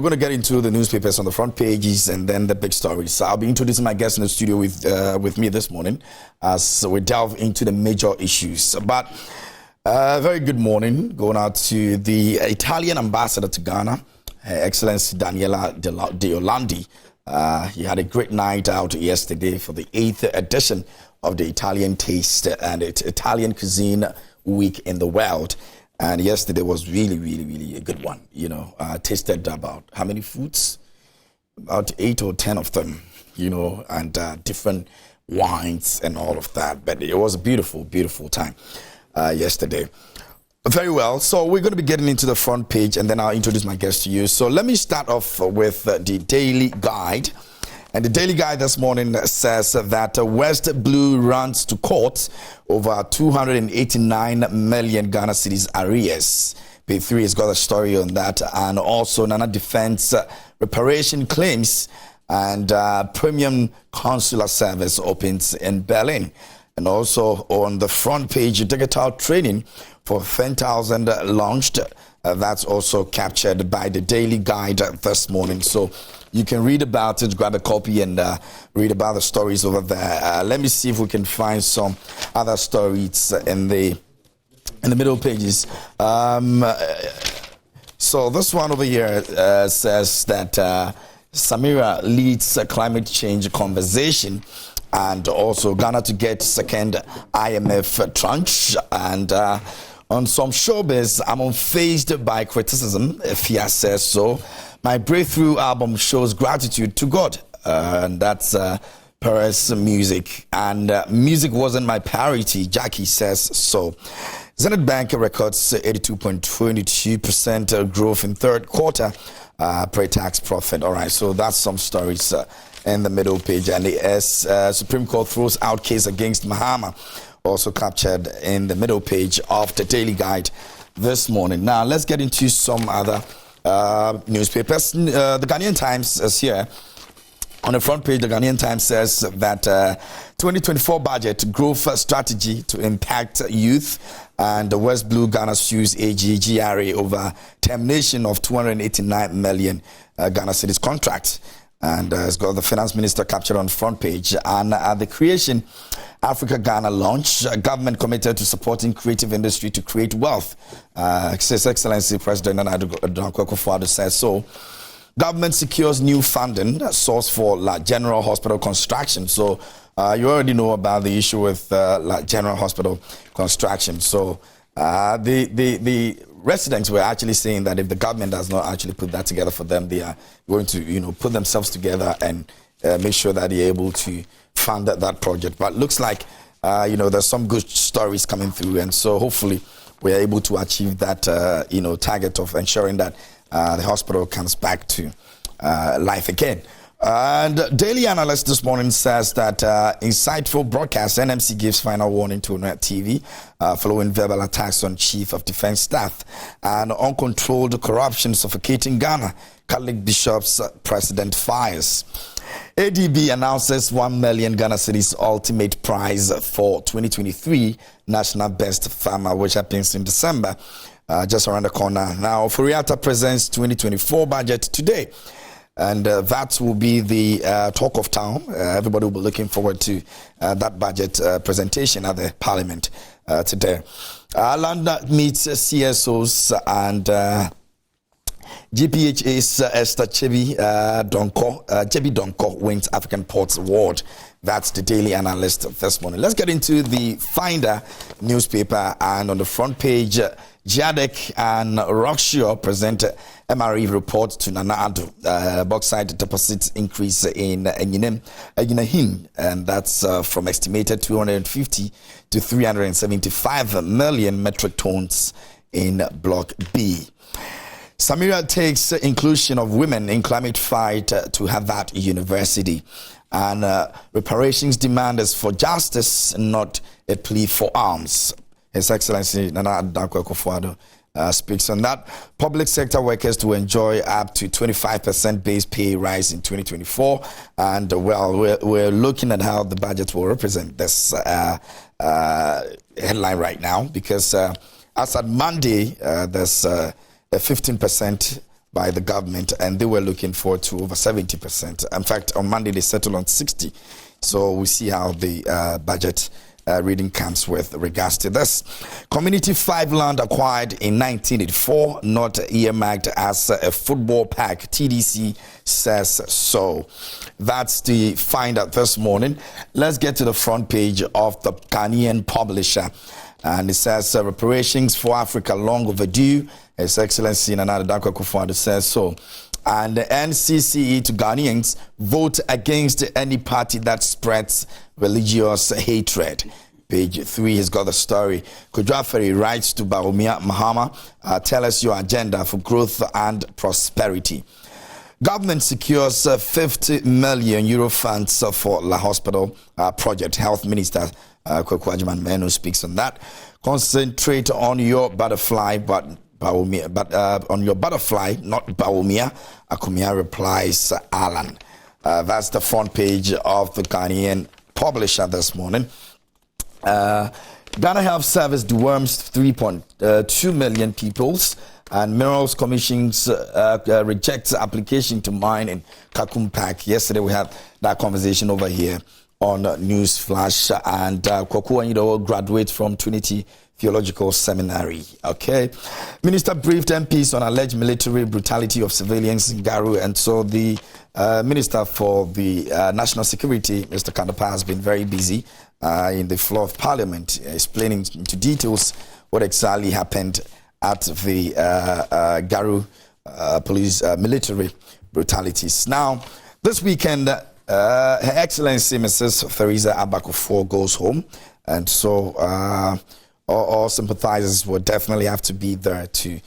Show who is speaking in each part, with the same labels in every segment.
Speaker 1: going to get into the newspapers on the front pages and then the big stories. I'll be introducing my guest in the studio with me this morning as we delve into the major issues. But very good morning going out to the Italian ambassador to Ghana, Her Excellency Daniela De Orlandi. He had a great night out yesterday for the 8th edition of the Italian Taste and Italian Cuisine Week in the World. And yesterday was really a good one. You know, I tasted about how many foods? About 8 or 10 of them, you know, and different wines and all of that. But it was a beautiful time yesterday. Very well. So we're going to be getting into the front page and then I'll introduce my guest to you. So let me start off with the Daily Guide. And the Daily Guide this morning says that West Blue runs to court over 289 million Ghana cedis arrears. Page 3 has got a story on that. And also Nana Defense reparation claims and premium consular service opens in Berlin. And also on the front page, digital training for 10,000 launched. That's also captured by the Daily Guide this morning. So you can read about it, grab a copy and read about the stories over there. Let me see if we can find some other stories in the middle pages. So this one over here says that Samira leads a climate change conversation. And also Ghana to get second IMF tranche. And on some showbiz, I'm unfazed by criticism, Fia says so. My breakthrough album shows gratitude to God. And that's Perez Music. And music wasn't my priority, Jackie says so. Zenith Bank records 82.22% growth in third quarter pre-tax profit. All right, so that's some stories in the middle page. And the Supreme Court throws out case against Mahama, also captured in the middle page of the Daily Guide this morning. Now, let's get into some other newspapers. The Ghanaian Times is here. On the front page, the Ghanaian Times says that 2024 budget growth strategy to impact youth, and the West Blue Ghana sues AGGRA over termination of 289 million Ghana cedis contract. And it's got the finance minister captured on the front page. And at the Creation Africa Ghana launch, government committed to supporting creative industry to create wealth. His Excellency President Nana Dankwa Akufo-Addo says so. Government secures new funding source for La General Hospital construction. So you already know about the issue with La General Hospital construction. So the residents were actually saying that if the government does not actually put that together for them, they are going to, put themselves together and make sure that they're able to fund that project. But looks like, there's some good stories coming through. And so hopefully we're able to achieve that, target of ensuring that the hospital comes back to life again. And Daily Analyst this morning says that insightful broadcast, NMC gives final warning to Net TV following verbal attacks on Chief of Defense Staff, and uncontrolled corruption suffocating Ghana. Catholic Bishops President fires. ADB announces 1 million Ghana cedis ultimate prize for 2023 National Best Farmer, which happens in December, just around the corner. Now, Furiata presents 2024 budget today. And that will be the talk of town. Everybody will be looking forward to that budget presentation at the Parliament today. Landa meets CSOs and GPHA's Esther Chebi Donko wins African Ports Award. That's the Daily Analyst this morning. Let's get into the Finder newspaper, and on the front page, JADEC and Rockshore present MRE report to Nana Addo. Bauxite deposits increase in Enyinahim, and that's from estimated 250 to 375 million metric tons in Block B. Samira takes inclusion of women in climate fight to Harvard University. And reparations demand is for justice, not a plea for arms. His Excellency Nana Dankwa Akufo-Addo speaks on that. Public sector workers to enjoy up to 25% base pay rise in 2024. And we're looking at how the budget will represent this headline right now, because as at Monday, there's a 15% by the government, and they were looking forward to over 70%. In fact, on Monday they settled on 60. So we see how the budget reading comes with regards to this. Community 5 land acquired in 1984, not earmarked as a football park. TDC says so. That's the find out this morning. Let's get to the front page of the Ghanaian Publisher. And it says reparations for Africa long overdue. His Excellency Nana Dankwa Akufo-Addo says so. And the NCCE to Ghanaians vote against any party that spreads religious hatred. Page 3 has got the story. Kudjaferi writes to Bawumia Mahama, tell us your agenda for growth and prosperity. Government secures 50 million euro funds for La Hospital project. Health Minister Kwaku Agyeman-Menu speaks on that. Concentrate on your butterfly, but on your butterfly, not Bawumia. Akumia replies, Alan. That's the front page of the Ghanaian Publisher this morning. Ghana Health Service deworms 3.2 million peoples, and Minerals Commissions rejects application to mine in Kakum Park. Yesterday we had that conversation over here on News Flash, and Kwaku Anyido graduates from Trinity Theological Seminary. Okay, Minister briefed MPs on alleged military brutality of civilians in Garu, and so the Minister for the National Security, Mr. Kandapa, has been very busy in the floor of Parliament, explaining into details what exactly happened at the Garu police military brutalities. Now, this weekend, Her Excellency Mrs. Theresa Abakufo goes home, and so all sympathizers will definitely have to be there to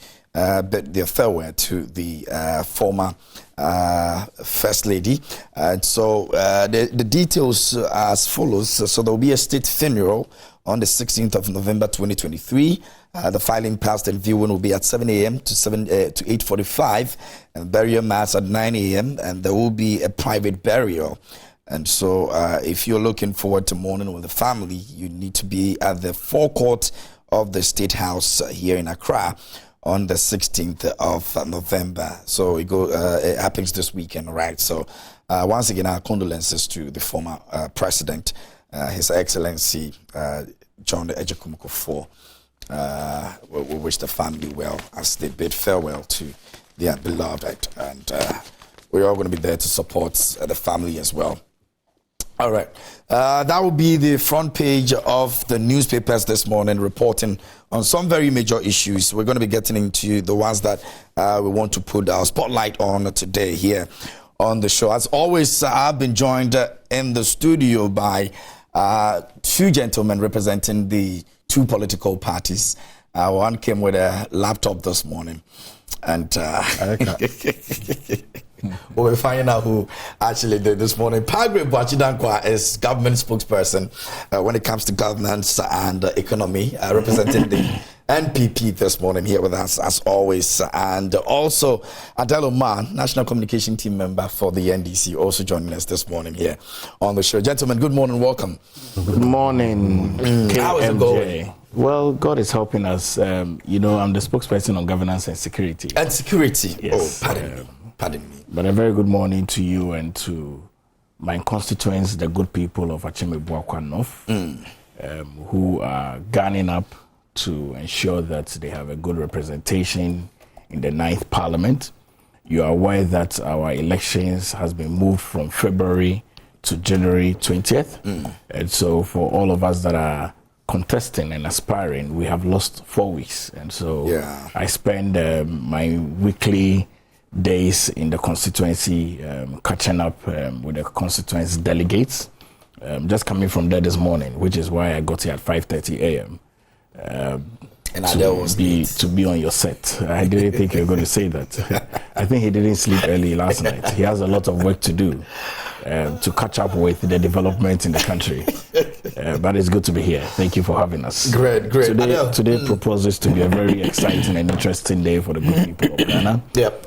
Speaker 1: bid their farewell to the former First Lady. And so the details are as follows. So there will be a state funeral on the 16th of November 2023. The filing past and viewing will be at 7 a.m. to 8:45, and burial mass at 9 a.m. and there will be a private burial. And so if you're looking forward to mourning with the family, you need to be at the forecourt of the State House here in Accra on the 16th of November. So it happens this weekend, right? So once again, our condolences to the former president, His Excellency John Agyekum Kufuor. We wish the family well as they bid farewell to their beloved, and we're all going to be there to support the family as well. All right, that will be the front page of the newspapers this morning, reporting on some very major issues. We're going to be getting into the ones that we want to put our spotlight on today here on the show. As always, I've been joined in the studio by two gentlemen representing the two political parties. One came with a laptop this morning, and we'll be finding out who actually did this morning. Pagre Boachidankwa is government spokesperson when it comes to governance and economy, representing the NPP this morning here with us as always. And also Adelo Man, National Communication Team member for the NDC, also joining us this morning here on the show. Gentlemen, good morning, welcome.
Speaker 2: Good morning.
Speaker 1: How is it going?
Speaker 2: Well, God is helping us. I'm the spokesperson on governance and security.
Speaker 1: And security?
Speaker 2: Yes.
Speaker 1: Oh, pardon me.
Speaker 2: But a very good morning to you and to my constituents, the good people of Achimea-Boakwa North, who are gunning up to ensure that they have a good representation in the 9th Parliament. You are aware that our elections has been moved from February to January 20th. And so for all of us that are contesting and aspiring, we have lost 4 weeks. And so I spend my weekly days in the constituency catching up with the constituency delegates. Just coming from there this morning, which is why I got here at 5:30 a.m. to be on your set. I didn't think you were going to say that. I think he didn't sleep early last night. He has a lot of work to do to catch up with the development in the country. But it's good to be here. Thank you for having us.
Speaker 1: Great.
Speaker 2: Today proposes to be a very exciting and interesting day for the good people of Ghana.
Speaker 1: Yep.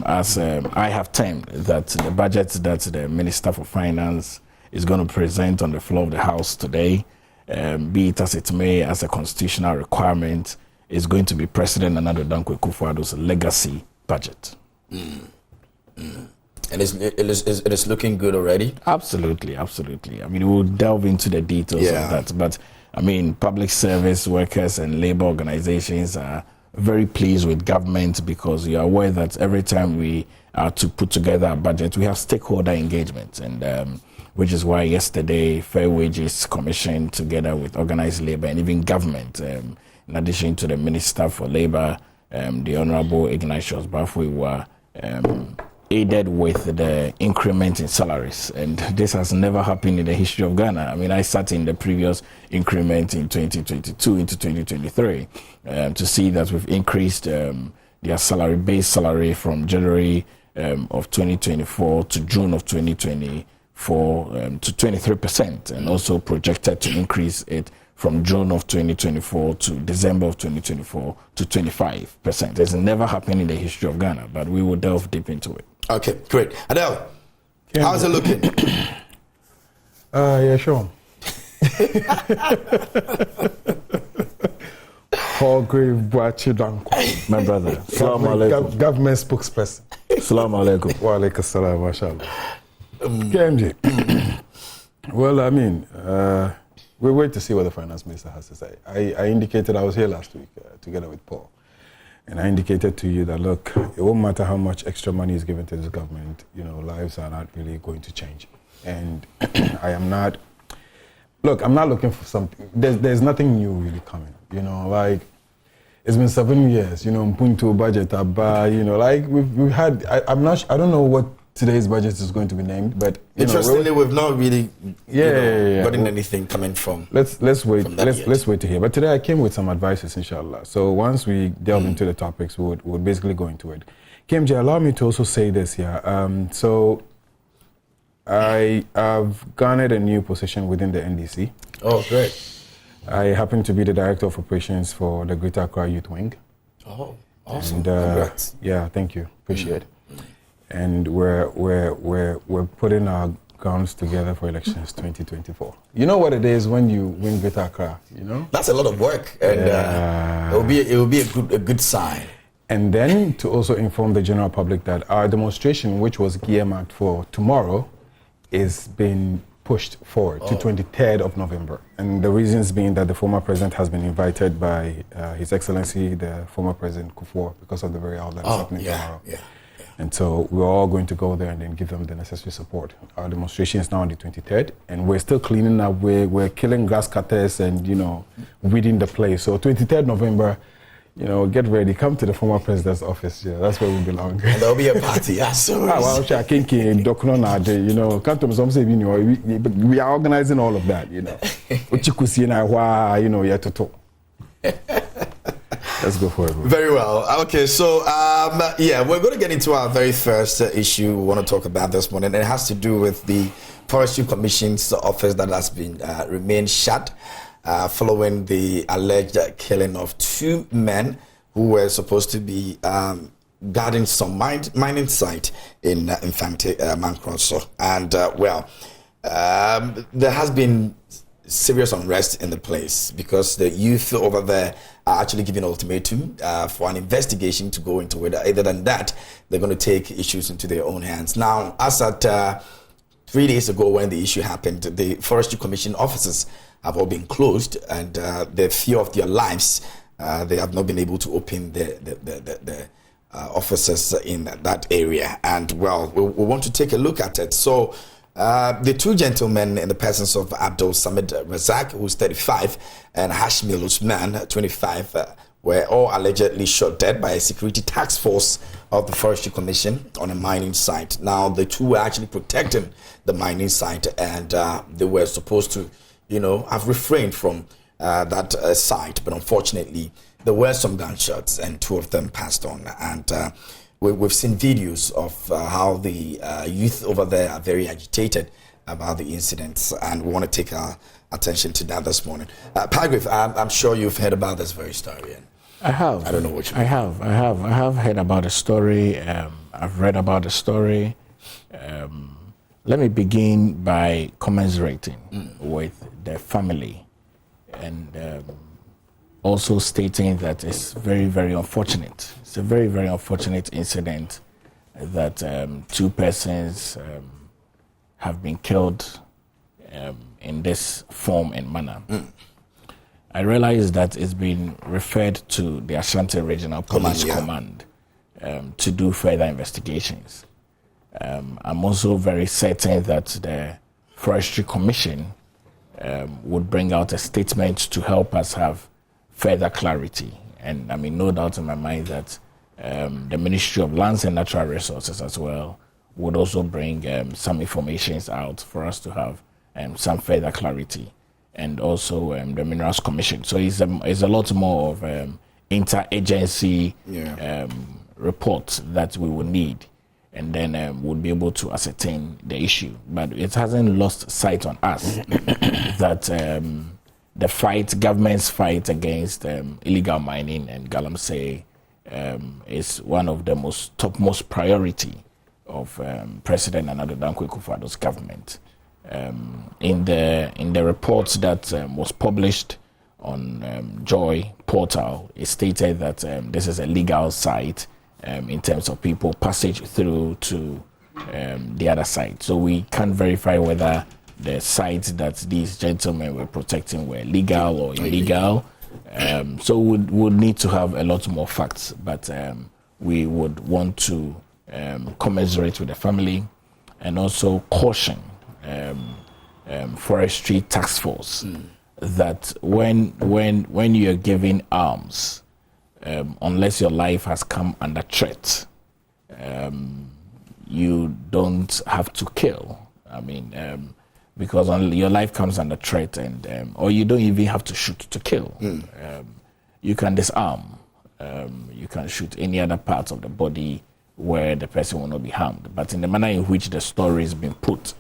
Speaker 2: As I have termed that the budget that the Minister for Finance is going to present on the floor of the House today, be it as it may, as a constitutional requirement, is going to be President Nana Dankwa Akufo-Addo's legacy budget.
Speaker 1: And it is looking good already?
Speaker 2: Absolutely. I mean, we'll delve into the details of that. But, I mean, public service workers and labor organizations are very pleased with government because you are aware that every time we are to put together a budget, we have stakeholder engagement. And which is why yesterday, Fair Wages Commission, together with organized labor and even government, in addition to the Minister for Labor, the Honorable Ignatius Bafui, were aided with the increment in salaries. And this has never happened in the history of Ghana. I mean, I sat in the previous increment in 2022 into 2023 to see that we've increased their salary, base salary from January of 2024 to June of 2024 to 23%, and also projected to increase it from June of 2024 to December of 2024 to 25%. It's never happened in the history of Ghana, but we will delve deep into it.
Speaker 1: Okay, great. Adele, how's it looking?
Speaker 3: Yeah, sure. Paul Grave Boachi Danko.
Speaker 2: My brother. Assalamu alaikum.
Speaker 3: Government spokesperson.
Speaker 2: Assalamu alaikum.
Speaker 3: Wa alaikum assalam, mashallah. KMJ. Well, I mean, we wait to see what the finance minister has to say. I indicated, I was here last week together with Paul, and I indicated to you that, look, it won't matter how much extra money is given to this government, you know, lives are not really going to change. And I'm not looking for something. There's nothing new really coming, you know, like, it's been 7 years, you know, Mpuntu budget, you know, like we've had, I don't know what today's budget is going to be named, but
Speaker 1: interestingly, we've not really gotten
Speaker 3: well,
Speaker 1: anything coming from.
Speaker 3: Let's wait. Let's wait to hear. But today I came with some advices, inshallah. So once we delve into the topics, we'll basically go into it. KMJ, allow me to also say this here. So I have garnered a new position within the NDC.
Speaker 1: Oh, great.
Speaker 3: I happen to be the director of operations for the Greater Accra Youth Wing.
Speaker 1: Oh, awesome!
Speaker 3: And,
Speaker 1: congrats.
Speaker 3: Yeah, thank you. Appreciate it. And we're putting our guns together for elections 2024. You know what it is when you win Greater Accra, you know?
Speaker 1: That's a lot of work, and it will be a good sign.
Speaker 3: And then to also inform the general public that our demonstration, which was earmarked for tomorrow, is being pushed forward to 23rd of November. And the reasons being that the former president has been invited by His Excellency, the former President Kufuor, because of the very hour that is happening tomorrow. Yeah. And so we're all going to go there and then give them the necessary support. Our demonstration is now on the 23rd, and we're still cleaning up. We're killing grass cutters and, you know, weeding the place. So 23rd November, you know, get ready. Come to the former president's office. Yeah, that's where we belong.
Speaker 1: And there'll be a party. You
Speaker 3: know, come to some say, you know, we are organizing all of that. You know, you know, yeah, to let's go for it. Bro.
Speaker 1: Very well. Okay, so we're going to get into our very first issue we want to talk about this morning. It has to do with the Forestry Commission's office that has been remained shut following the alleged killing of two men who were supposed to be guarding some mining site in Infante Mankroso. And there has been serious unrest in the place because the youth over there are actually giving an ultimatum for an investigation to go into it. Other than that, they're going to take issues into their own hands. Now, as at 3 days ago when the issue happened, the Forestry Commission offices have all been closed, and the fear of their lives, they have not been able to open the offices in that area. And well, we want to take a look at it. So the two gentlemen in the presence of Abdul Samid Razak, who's 35, and Hashmil Usman, 25, were all allegedly shot dead by a security task force of the Forestry Commission on a mining site. Now, the two were actually protecting the mining site, and they were supposed to, you know, have refrained from that site. But unfortunately, there were some gunshots, and two of them passed on. And we've seen videos of how the youth over there are very agitated about the incidents, and we want to take our attention to that this morning. Pargrave, I'm sure you've heard about this very story.
Speaker 2: I have.
Speaker 1: I don't know what you
Speaker 2: mean. I have heard about the story. I've read about the story. Let me begin by commiserating with the family, and also stating that it's very, very unfortunate. It's a very, very unfortunate incident that 2 persons have been killed in this form and manner. I realize that it's been referred to the Ashanti Regional Police Command to do further investigations. I'm also very certain that the Forestry Commission would bring out a statement to help us have further clarity. And I mean, no doubt in my mind that the Ministry of Lands and Natural Resources as well would also bring some information out for us to have some further clarity. And also the Minerals Commission. So it's a lot more of interagency report that we will need, and then we'll be able to ascertain the issue. But it hasn't lost sight on us that the government's fight against illegal mining and galamsey is one of the topmost priority of President Nana Addo Dankwa Akufo-Addo's government. In the report that was published on Joy portal, it stated that this is a legal site in terms of people passage through to the other side. So we can't verify whether the sites that these gentlemen were protecting were legal or illegal. So we would need to have a lot more facts, but we would want to commiserate with the family and also caution Forestry Task Force that when you're giving arms, unless your life has come under threat, you don't have to kill. I mean, because your life comes under threat, and or you don't even have to shoot to kill. You can disarm. You can shoot any other parts of the body where the person will not be harmed. But in the manner in which the story has been put,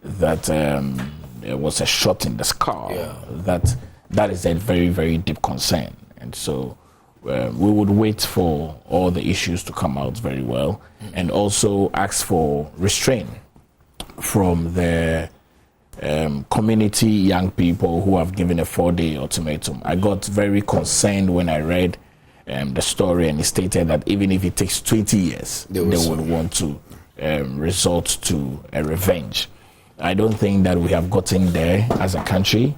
Speaker 2: that there was a shot in the skull, that is a very, very deep concern. And so we would wait for all the issues to come out very well, and also ask for restraint from the community young people who have given a 4-day ultimatum. I got very concerned when I read the story, and it stated that even if it takes 20 years, they would want to resort to a revenge. I don't think that we have gotten there as a country.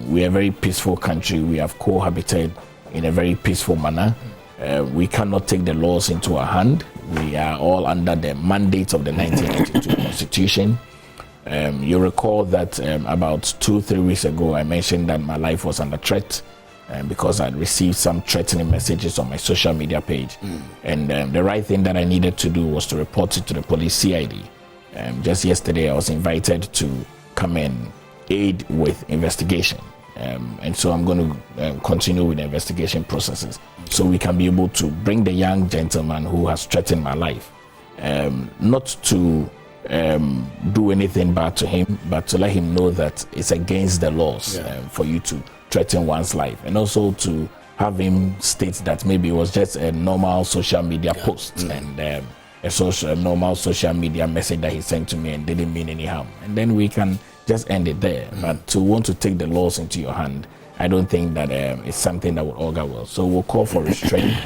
Speaker 2: We are a very peaceful country. We have cohabited in a very peaceful manner. We cannot take the laws into our hand. We are all under the mandate of the 1992 Constitution. You recall that about 2-3 weeks ago, I mentioned that my life was under threat because I'd received some threatening messages on my social media page. And the right thing that I needed to do was to report it to the police CID. Just yesterday, I was invited to come and aid with investigation. And so I'm going to continue with the investigation processes so we can be able to bring the young gentleman who has threatened my life, not to do anything bad to him, but to let him know that it's against the laws for you to threaten one's life, and also to have him state that maybe it was just a normal social media post and a normal social media message that he sent to me and didn't mean any harm, and then we can just end it there. But to want to take the laws into your hand, I don't think that it's something that would augur well. So we'll call for restraint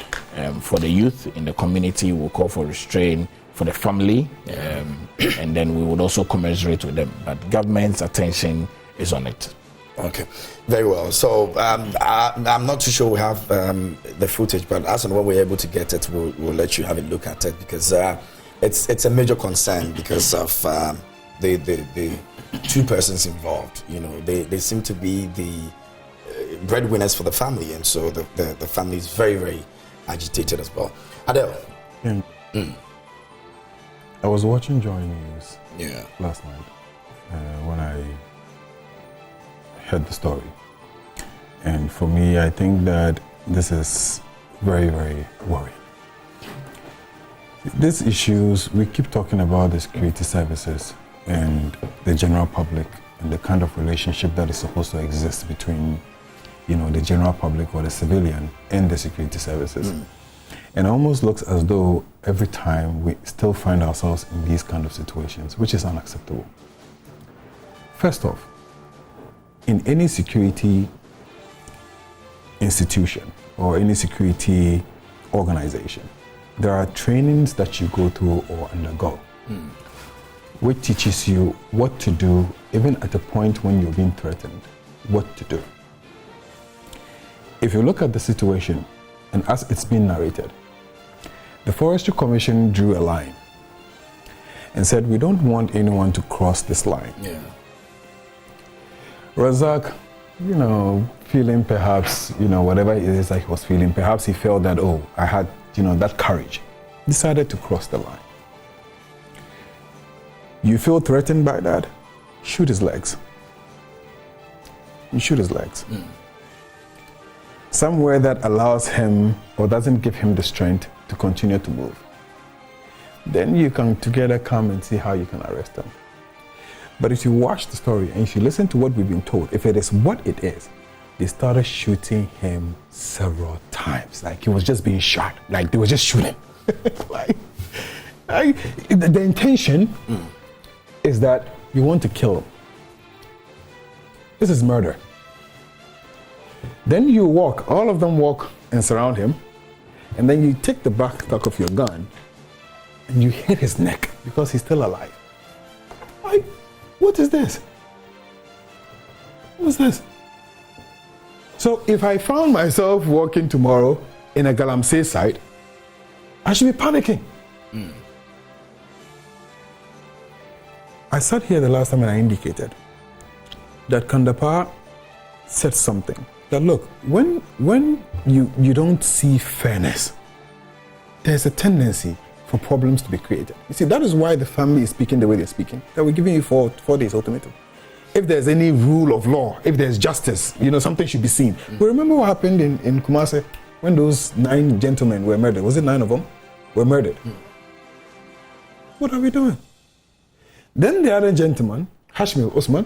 Speaker 2: for the youth in the community. We'll call for restraint for the family, and then we would also commiserate with them. But government's attention is on it.
Speaker 1: Okay, very well. So I'm not too sure we have the footage, but as and when we're able to get it, we'll let you have a look at it, because it's a major concern because of the 2 persons involved. You know, they seem to be the breadwinners for the family, and so the family is very, very agitated as well. Adele.
Speaker 3: I was watching Joy News last night when I heard the story. And for me, I think that this is very, very worrying. These issues, we keep talking about the security services and the general public and the kind of relationship that is supposed to exist between, you know, the general public or the civilian and the security services. And it almost looks as though every time we still find ourselves in these kind of situations, which is unacceptable. First off, in any security institution or any security organization, there are trainings that you go through or undergo, which teaches you what to do, even at a point when you're being threatened, what to do. If you look at the situation, and as it's been narrated, the Forestry Commission drew a line and said, we don't want anyone to cross this line.
Speaker 1: Yeah.
Speaker 3: Razak, feeling perhaps, whatever it is that he was feeling, perhaps he felt that, I had, that courage, decided to cross the line. You feel threatened by that? Shoot his legs. You shoot his legs. Somewhere that allows him or doesn't give him the strength to continue to move. Then you can together come and see how you can arrest him. But if you watch the story and if you listen to what we've been told, if it is what it is, they started shooting him several times. Like he was just being shot. Like they were just shooting. The intention is that you want to kill him. This is murder. Then you walk, all of them walk and surround him, and then you take the backstock of your gun and you hit his neck because he's still alive. What is this? What's this? So if I found myself walking tomorrow in a Galamsey site, I should be panicking. I sat here the last time and I indicated that Kandapaa said something. That look, when you don't see fairness, there's a tendency for problems to be created. You see, that is why the family is speaking the way they're speaking. That we're giving you 4 days ultimatum. If there's any rule of law, if there's justice, something should be seen. We remember what happened in Kumasi when those 9 gentlemen were murdered. Was it 9 of them were murdered? What are we doing? Then the other gentleman, Hashmi Osman,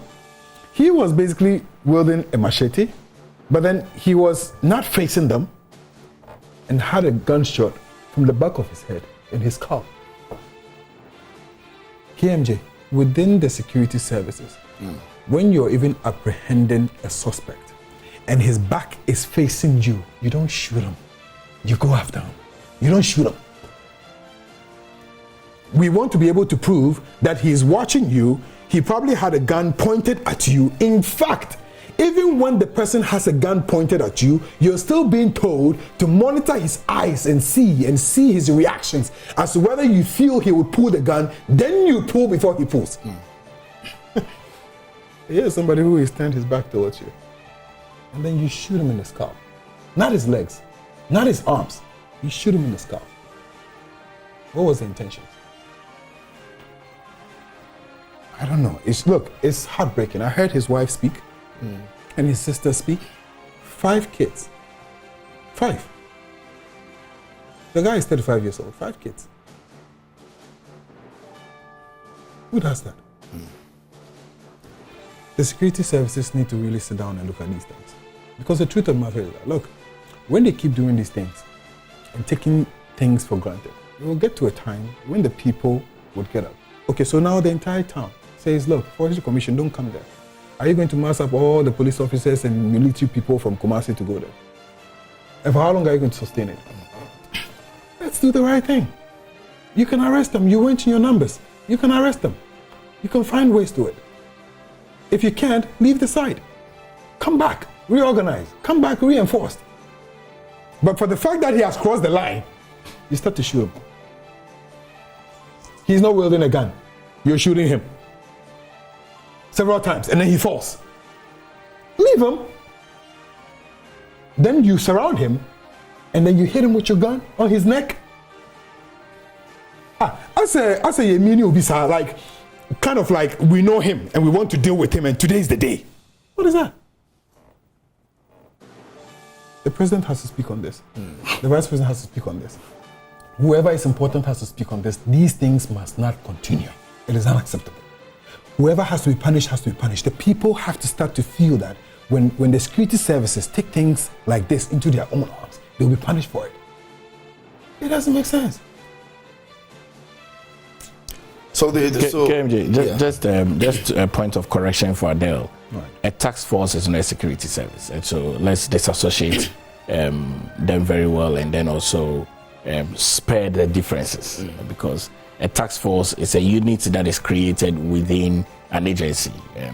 Speaker 3: he was basically wielding a machete, but then he was not facing them and had a gunshot from the back of his head in his skull. KMJ, within the security services, when you're even apprehending a suspect and his back is facing you, you don't shoot him. You go after him. You don't shoot him. We want to be able to prove that he's watching you. He probably had a gun pointed at you. In fact, even when the person has a gun pointed at you, you're still being told to monitor his eyes and see his reactions as to whether you feel he would pull the gun. Then you pull before he pulls. Here's somebody who is turned his back towards you, and then you shoot him in the skull. Not his legs, not his arms. You shoot him in the skull. What was the intention? I don't know. It's heartbreaking. I heard his wife speak. And his sister speak. 5 kids. 5. The guy is 35 years old. 5 kids. Who does that? The security services need to really sit down and look at these things. Because the truth of the matter is that, look, when they keep doing these things and taking things for granted, it will get to a time when the people would get up. Okay, so now the entire town says, look, Forestry Commission, don't come there. Are you going to mass up all the police officers and military people from Kumasi to go there? And for how long are you going to sustain it? Let's do the right thing. You can arrest them. You went in your numbers. You can arrest them. You can find ways to it. If you can't, leave the site. Come back, reorganize. Come back, reinforced. But for the fact that he has crossed the line, you start to shoot him. He's not wielding a gun. You're shooting him several times, and then he falls. Leave him. Then you surround him, and then you hit him with your gun on his neck. I say, Yemini Obisa, like, kind of like we know him and we want to deal with him, and today's the day. What is that? The president has to speak on this. The vice president has to speak on this. Whoever is important has to speak on this. These things must not continue. It is unacceptable. Whoever has to be punished has to be punished. The people have to start to feel that when the security services take things like this into their own arms, they'll be punished for it. It doesn't make sense.
Speaker 1: So
Speaker 2: KMJ, just a point of correction for Adele.
Speaker 3: Right.
Speaker 2: A task force is not a security service, and so let's disassociate them very well, and then also spare the differences, because a task force is a unit that is created within an agency,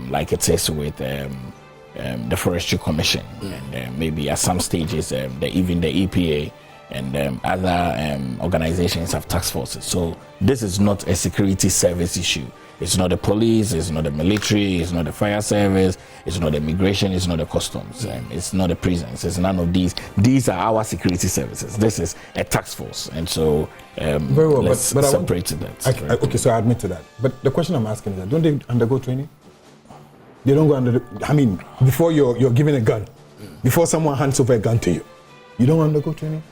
Speaker 2: like it is with the Forestry Commission, and maybe at some stages even the EPA and other organizations have task forces. So this is not a security service issue. It's not the police, it's not the military, it's not the fire service, it's not the immigration, it's not the customs, it's not the prisons, it's none of these. These are our security services. This is a task force, and so
Speaker 3: very well,
Speaker 2: let's
Speaker 3: but
Speaker 2: separate that.
Speaker 3: Okay, so I admit to that. But the question I'm asking is that don't they undergo training? They don't go under. I mean, before you're given a gun, before someone hands over a gun to you, you don't undergo training.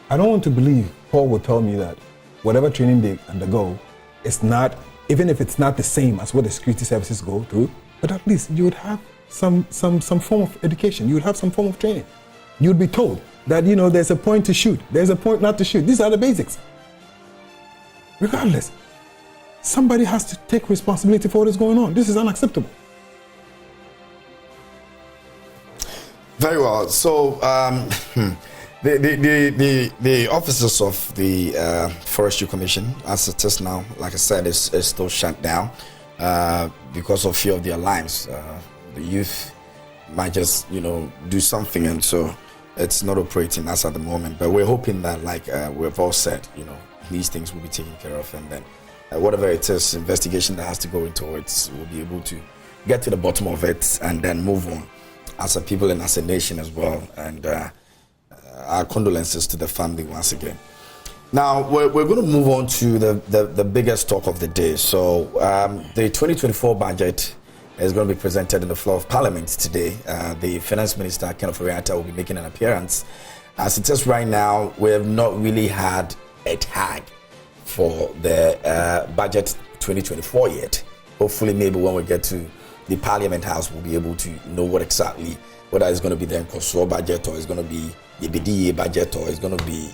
Speaker 3: I don't want to believe Paul will tell me that whatever training they undergo, it's not, even if it's not the same as what the security services go through, but at least you would have some form of education. You would have some form of training. You would be told that, there's a point to shoot, there's a point not to shoot. These are the basics. Regardless, somebody has to take responsibility for what is going on. This is unacceptable.
Speaker 1: Very well. So, the officers of the Forestry Commission, as it is now, like I said, is still shut down because of fear of their lives. The youth might just, do something, and so it's not operating as at the moment. But we're hoping that, like we've all said, these things will be taken care of, and then whatever it is, investigation that has to go into it, we'll be able to get to the bottom of it and then move on as a people and as a nation as well. And our condolences to the family once again. Now, we're going to move on to the biggest talk of the day. So, the 2024 budget is going to be presented in the floor of Parliament today. The Finance Minister, Kenneth Ofori-Atta, will be making an appearance. As it is right now, we have not really had a tag for the budget 2024 yet. Hopefully, maybe when we get to the Parliament House, we'll be able to know what exactly, whether it's going to be the Nkosua budget, or it's going to be the BDA budget, or it's going to be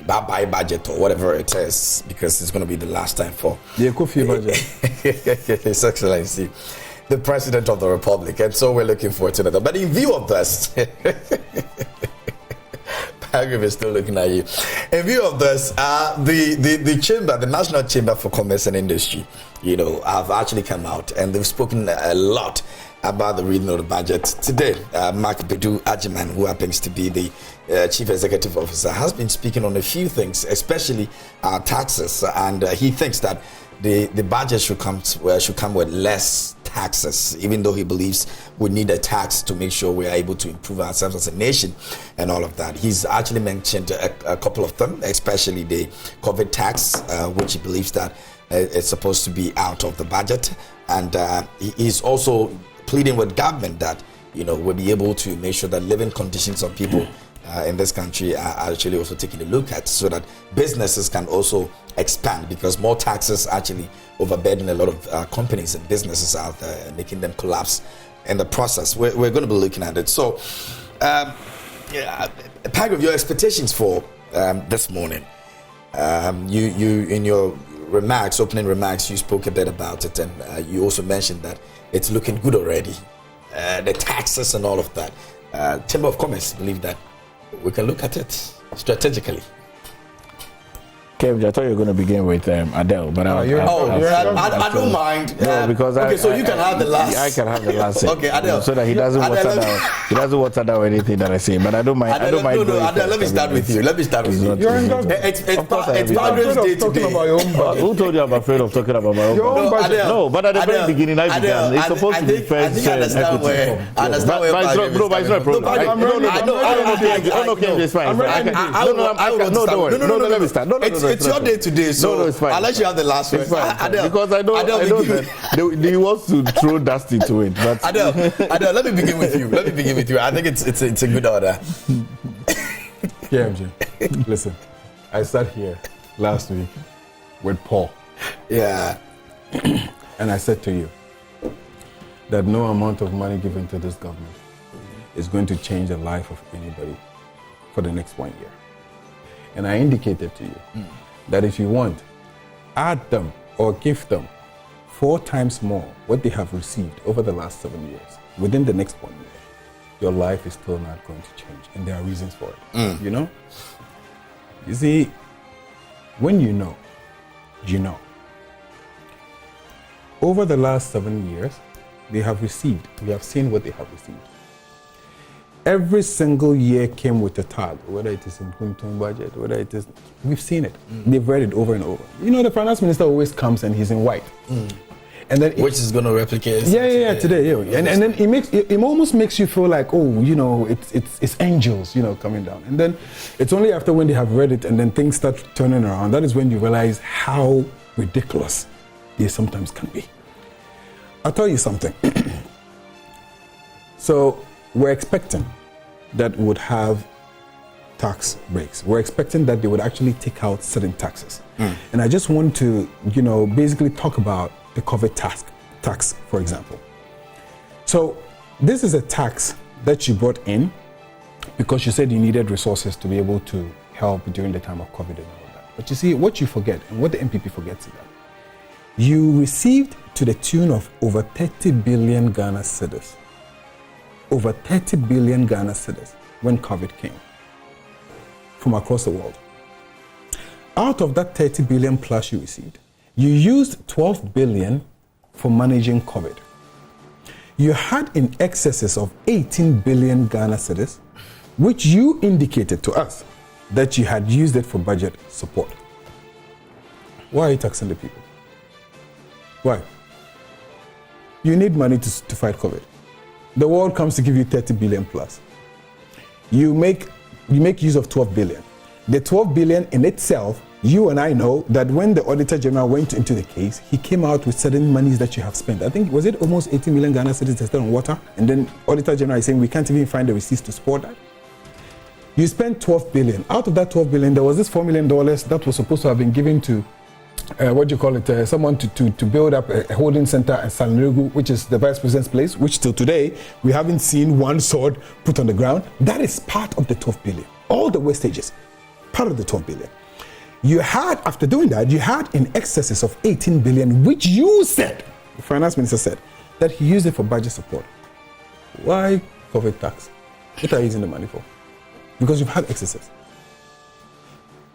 Speaker 1: Babai budget, or whatever it is, because it's going to be the last time for
Speaker 3: the Kofi budget.
Speaker 1: His Excellency, the President of the Republic, and so we're looking forward to that. But in view of this, Patrick is still looking at you. In view of this, the chamber, the National Chamber for Commerce and Industry, have actually come out and they've spoken a lot about the reading of the budget today. Mark Bedu Ajiman, who happens to be the Chief Executive Officer, has been speaking on a few things, especially taxes, and he thinks that the budget should come with less taxes, even though he believes we need a tax to make sure we are able to improve ourselves as a nation and all of that. He's actually mentioned a couple of them, especially the COVID tax, which he believes that it's supposed to be out of the budget, and he's also pleading with government that we'll be able to make sure that living conditions of people in this country are actually also taking a look at, so that businesses can also expand, because more taxes actually overburden a lot of companies and businesses out there, making them collapse in the process. We're going to be looking at it. So, part of your expectations for this morning, you in your opening remarks, you spoke a bit about it, and you also mentioned that it's looking good already. The taxes and all of that. Chamber of Commerce believe that we can look at it strategically.
Speaker 2: Kev, I thought you were going to begin with Adele, but
Speaker 1: I don't mind.
Speaker 2: No, because
Speaker 1: so you can have the last.
Speaker 2: I can have the last.
Speaker 1: Okay, Adele.
Speaker 2: So that he doesn't water down. He doesn't water down anything that I say. But I don't mind.
Speaker 1: Adele,
Speaker 2: I don't mind.
Speaker 1: No, Adele, let me start with you.
Speaker 3: You're in
Speaker 1: It's Padres Day today.
Speaker 2: Who told you I'm afraid of talking about my own budget? No, but at the very beginning I began. It's supposed to be first.
Speaker 1: I understand where. But it's
Speaker 2: not a problem. No, Kev, it's fine. No, don't worry. No, let me start.
Speaker 1: It's your day today, so
Speaker 2: it's fine.
Speaker 1: I'll let you have the last word.
Speaker 2: Because I know that he wants to throw dust into it. But
Speaker 1: Adele, let me begin with you. I think it's a good order.
Speaker 3: Yeah, MJ. Listen, I sat here last week with Paul.
Speaker 1: Yeah.
Speaker 3: And I said to you that no amount of money given to this government is going to change the life of anybody for the next 1 year. And I indicated to you that if you want, add them or give them 4 times more what they have received over the last 7 years within the next 1 year. your life is still not going to change. And there are reasons for it. You know? You see, when you know, you know. Over the last 7 years, we have seen what they have received. Every single year came with a tag, whether it is in Puntun budget, whether it is, we've seen it. They've read it over and over. You know, the finance minister always comes and he's in white. And then
Speaker 1: which is going to replicate
Speaker 3: today. And then it almost makes you feel like, oh, you know, it's angels, you know, coming down. And then it's only after when they have read it and then things start turning around, that is when you realize how ridiculous they sometimes can be. I'll tell you something. So we're expecting that we would have tax breaks. We're expecting that they would actually take out certain taxes. And I just want to, you know, basically talk about the COVID tax, for example. So this is a tax that you brought in because you said you needed resources to be able to help during the time of COVID and all that. But you see, what you forget and what the MPP forgets is that you received to the tune of over 30 billion Ghana cedis. Over 30 billion Ghana cedis when COVID came from across the world. Out of that 30 billion plus you received, you used 12 billion for managing COVID. You had in excesses of 18 billion Ghana cedis, which you indicated to us that you had used it for budget support. Why are you taxing the people? Why? You need money to fight COVID. The world comes to give you 30 billion plus. You make use of 12 billion. The 12 billion in itself, you and I know that when the Auditor General went into the case, he came out with certain monies that you have spent. I think, was it almost 80 million Ghana cedis tested on water? And then Auditor General is saying we can't even find the receipts to support that. You spent 12 billion. Out of that 12 billion, there was this $4 million that was supposed to have been given to someone to build up a holding center at Salnerigu, which is the vice president's place, which till today, we haven't seen one sword put on the ground. That is part of the 12 billion. All the wastages, part of the 12 billion. You had, after doing that, you had in excesses of 18 billion, which you said, the finance minister said, that he used it for budget support. Why COVID tax? What are you using the money for? Because you've had excesses.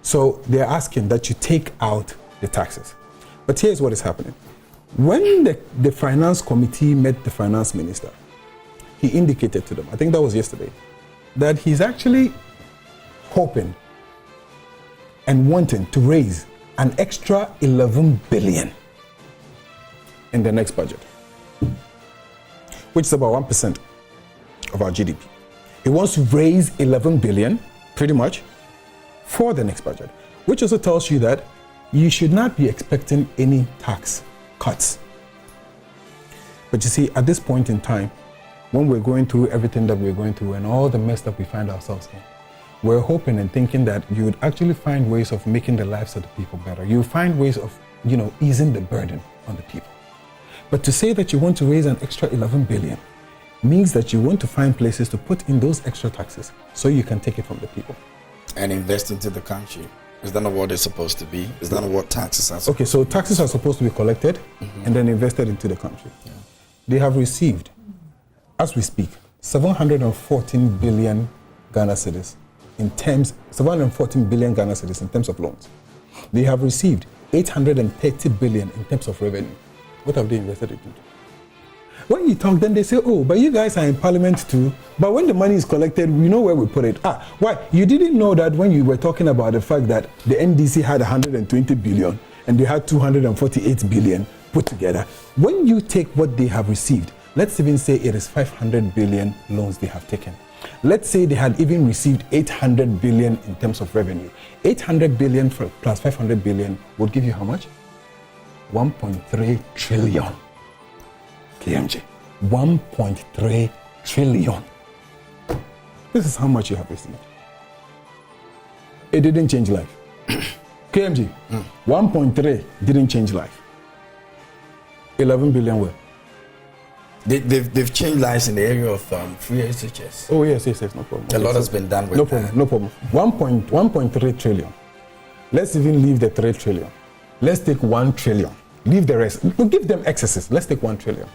Speaker 3: So they're asking that you take out the taxes. But here's what is happening. When the finance committee met the finance minister, he indicated to them, I think that was yesterday, that he's actually hoping and wanting to raise an extra 11 billion in the next budget, which is about 1% of our GDP. He wants to raise 11 billion, pretty much, for the next budget, which also tells you that you should not be expecting any tax cuts. But you see, at this point in time, when we're going through everything that we're going through and all the mess that we find ourselves in, we're hoping and thinking that you would actually find ways of making the lives of the people better. You find ways of, easing the burden on the people. But to say that you want to raise an extra 11 billion means that you want to find places to put in those extra taxes so you can take it from the people.
Speaker 1: And invest into the country. Is that not what they're supposed to be? Is that not what taxes are supposed to be?
Speaker 3: Okay, so taxes are supposed to be collected and then invested into the country. Yeah. They have received, as we speak, 714 billion Ghana cedis in terms, 714 billion Ghana cedis in terms of loans. They have received 830 billion in terms of revenue. What have they invested it into? When you talk, then they say, oh, but you guys are in parliament too. But when the money is collected, we know where we put it. Why? You didn't know that when you were talking about the fact that the NDC had 120 billion and they had 248 billion put together. When you take what they have received, let's even say it is 500 billion loans they have taken. Let's say they had even received 800 billion in terms of revenue. 800 billion plus 500 billion would give you how much? 1.3 trillion. KMG. 1.3 trillion. This is how much you have received. It didn't change life. KMG, 1.3 didn't change life. 11 billion were.
Speaker 1: They've changed lives in the area of free SHS.
Speaker 3: Oh, yes, no problem.
Speaker 1: A lot has been done with that.
Speaker 3: No problem. 1.3 trillion. Let's even leave the 3 trillion. Let's take 1 trillion. Leave the rest. We'll give them excesses. Let's take 1 trillion.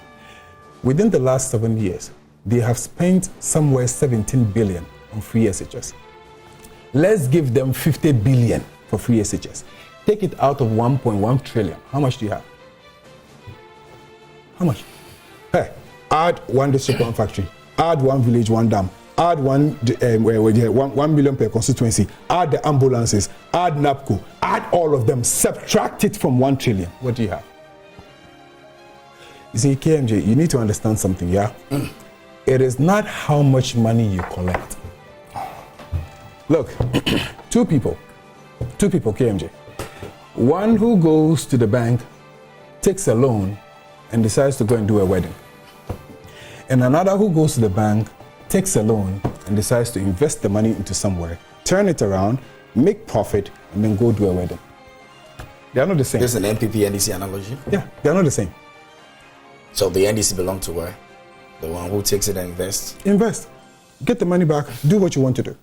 Speaker 3: Within the last 7 years, they have spent somewhere 17 billion on free SHS. Let's give them 50 billion for free SHS. Take it out of 1.1 trillion. How much do you have? How much? Hey, add one district, one factory. Add one village, one dam. Add 1 million per constituency. Add the ambulances. Add NAPCO. Add all of them. Subtract it from 1 trillion. What do you have? You see, KMJ, you need to understand something, yeah? It is not how much money you collect. Look, two people, KMJ. One who goes to the bank, takes a loan, and decides to go and do a wedding. And another who goes to the bank, takes a loan, and decides to invest the money into somewhere, turn it around, make profit, and then go do a wedding. They are not the same.
Speaker 1: This is an NPP-NDC analogy?
Speaker 3: Yeah, they are not the same.
Speaker 1: So the NDC belong to where? The one who takes it and invests?
Speaker 3: Invest. Get the money back. Do what you want to do.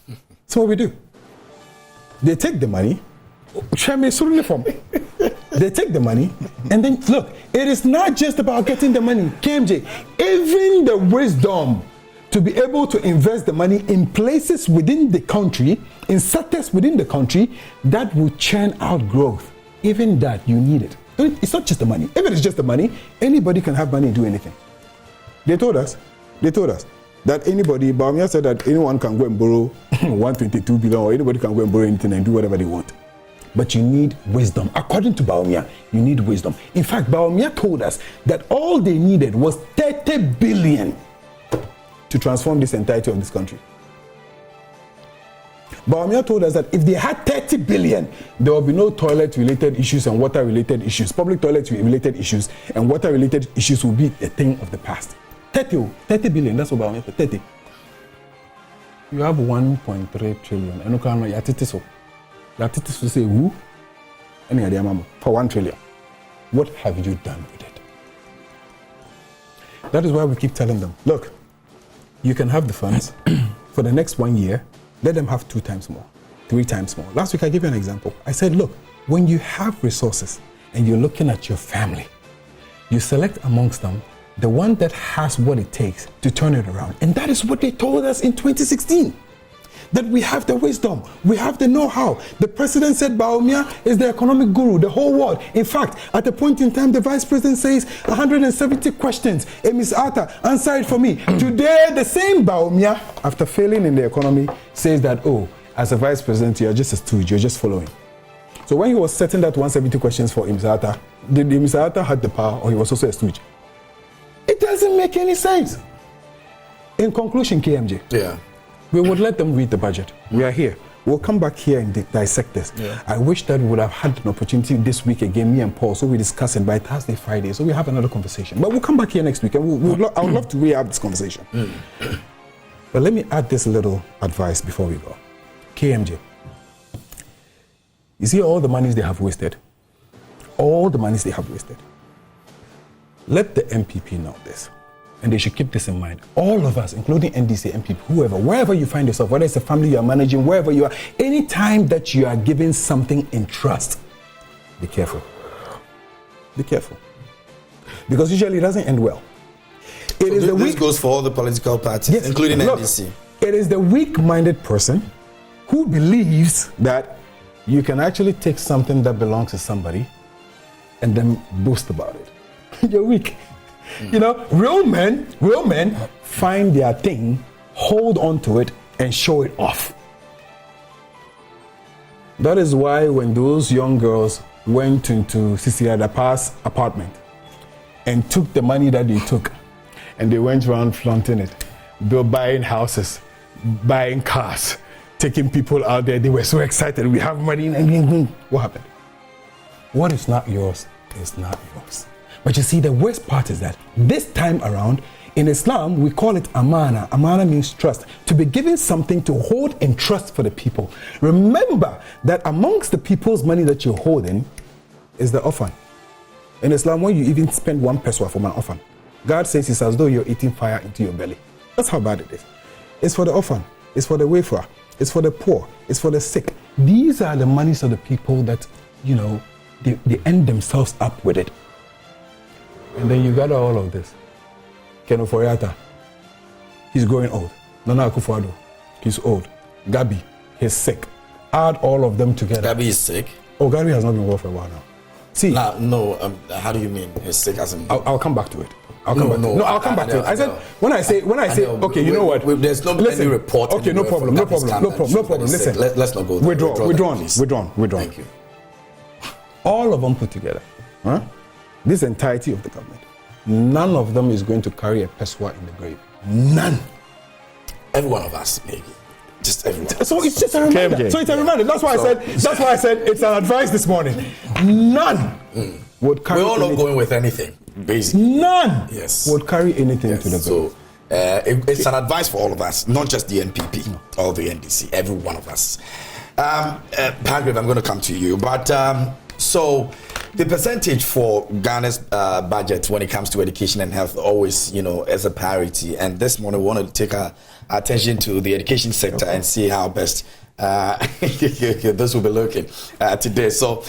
Speaker 3: That's what we do. They take the money. They take the money, and then look, it is not just about getting the money. KMJ, even the wisdom to be able to invest the money in places within the country, in sectors within the country that will churn out growth. Even that, you need it. It's not just the money. If it is just the money, anybody can have money and do anything. They told us that anybody, Bawumia said that anyone can go and borrow 122 billion, or anybody can go and borrow anything and do whatever they want. But you need wisdom. According to Bawumia, you need wisdom. In fact, Bawumia told us that all they needed was 30 billion to transform this entirety of this country. Bawumia told us that if they had 30 billion, there will be no toilet-related issues and water-related issues. Public toilet-related issues and water-related issues will be a thing of the past. 30 billion, that's what Bawumia said, 30. You have 1.3 trillion. And you can't know, to say who? For 1 trillion. What have you done with it? That is why we keep telling them, look, you can have the funds for the next 1 year. Let them have 2 times more, 3 times more. Last week I gave you an example. I said, look, when you have resources and you're looking at your family, you select amongst them the one that has what it takes to turn it around. And that is what they told us in 2016. That we have the wisdom, we have the know-how. The president said Bawumia is the economic guru, the whole world. In fact, at a point in time, the vice president says 170 questions. And Ms. Arthur, answer it for me. Today, the same Bawumia, after failing in the economy, says that, oh, as a vice president, you're just a stooge, you're just following. So when he was setting that 170 questions for Ms. Arthur, did Ms. Arthur had the power, or he was also a stooge? It doesn't make any sense. In conclusion, KMJ.
Speaker 1: Yeah.
Speaker 3: We would let them read the budget. We are here. We'll come back here and dissect this. Yeah. I wish that we would have had an opportunity this week again, me and Paul, so we discuss it by Thursday, Friday, so we have another conversation. But we'll come back here next week, and I would love to re-have this conversation. But let me add this little advice before we go. KMJ, you see all the monies they have wasted? All the monies they have wasted. Let the MPP know this. And they should keep this in mind. All of us, including NDC, MPP, whoever, wherever you find yourself, whether it's a family you are managing, wherever you are, anytime that you are giving something in trust, be careful. Be careful. Because usually it doesn't end well.
Speaker 1: This goes for all the political parties, yes, including NDC.
Speaker 3: It is the weak-minded person who believes that you can actually take something that belongs to somebody and then boast about it. You're weak. You know, real men find their thing, hold on to it, and show it off. That is why when those young girls went into Sisi Adapa's apartment and took the money that they took, and they went around flaunting it, they were buying houses, buying cars, taking people out there, they were so excited, we have money, and what happened? What is not yours is not yours. But you see, the worst part is that this time around, in Islam, we call it amana. Amana means trust. To be given something to hold in trust for the people. Remember that amongst the people's money that you're holding is the orphan. In Islam, when you even spend 1 pesewa for an orphan, God says it's as though you're eating fire into your belly. That's how bad it is. It's for the orphan. It's for the wafer. It's for the poor. It's for the sick. These are the monies of the people that, you know, they end themselves up with it. And then you gather all of this. Keno Foyata, he's growing old. Nana Akufo-Addo, he's old. Gabi, he's sick. Add all of them together.
Speaker 1: Gabi is sick?
Speaker 3: Oh, Gabi has not been well for a while now. See,
Speaker 1: no. How do you mean he's sick?
Speaker 3: I'll come back to it. I'll come back to it. I said when I say okay, you know what?
Speaker 1: There's no any report.
Speaker 3: Okay, no problem. Listen,
Speaker 1: let's not go there.
Speaker 3: We're drawn.
Speaker 1: Thank you.
Speaker 3: All of them put together, this entirety of the government, none of them is going to carry a peswa in the grave. None.
Speaker 1: Every one of us, maybe. Just everyone.
Speaker 3: So it's just a reminder.
Speaker 2: KMJ.
Speaker 3: So it's a reminder. That's why I said it's an advice this morning. None would carry.
Speaker 1: We're all not going with anything, basically.
Speaker 3: None.
Speaker 1: Yes.
Speaker 3: Would carry anything to the grave.
Speaker 1: So it's an advice for all of us, not just the NPP or the NDC. Every one of us. Pargrave, I'm going to come to you, but so the percentage for Ghana's budget when it comes to education and health always, as a priority. And this morning we want to take our attention to the education sector and see how best this will be looking today. So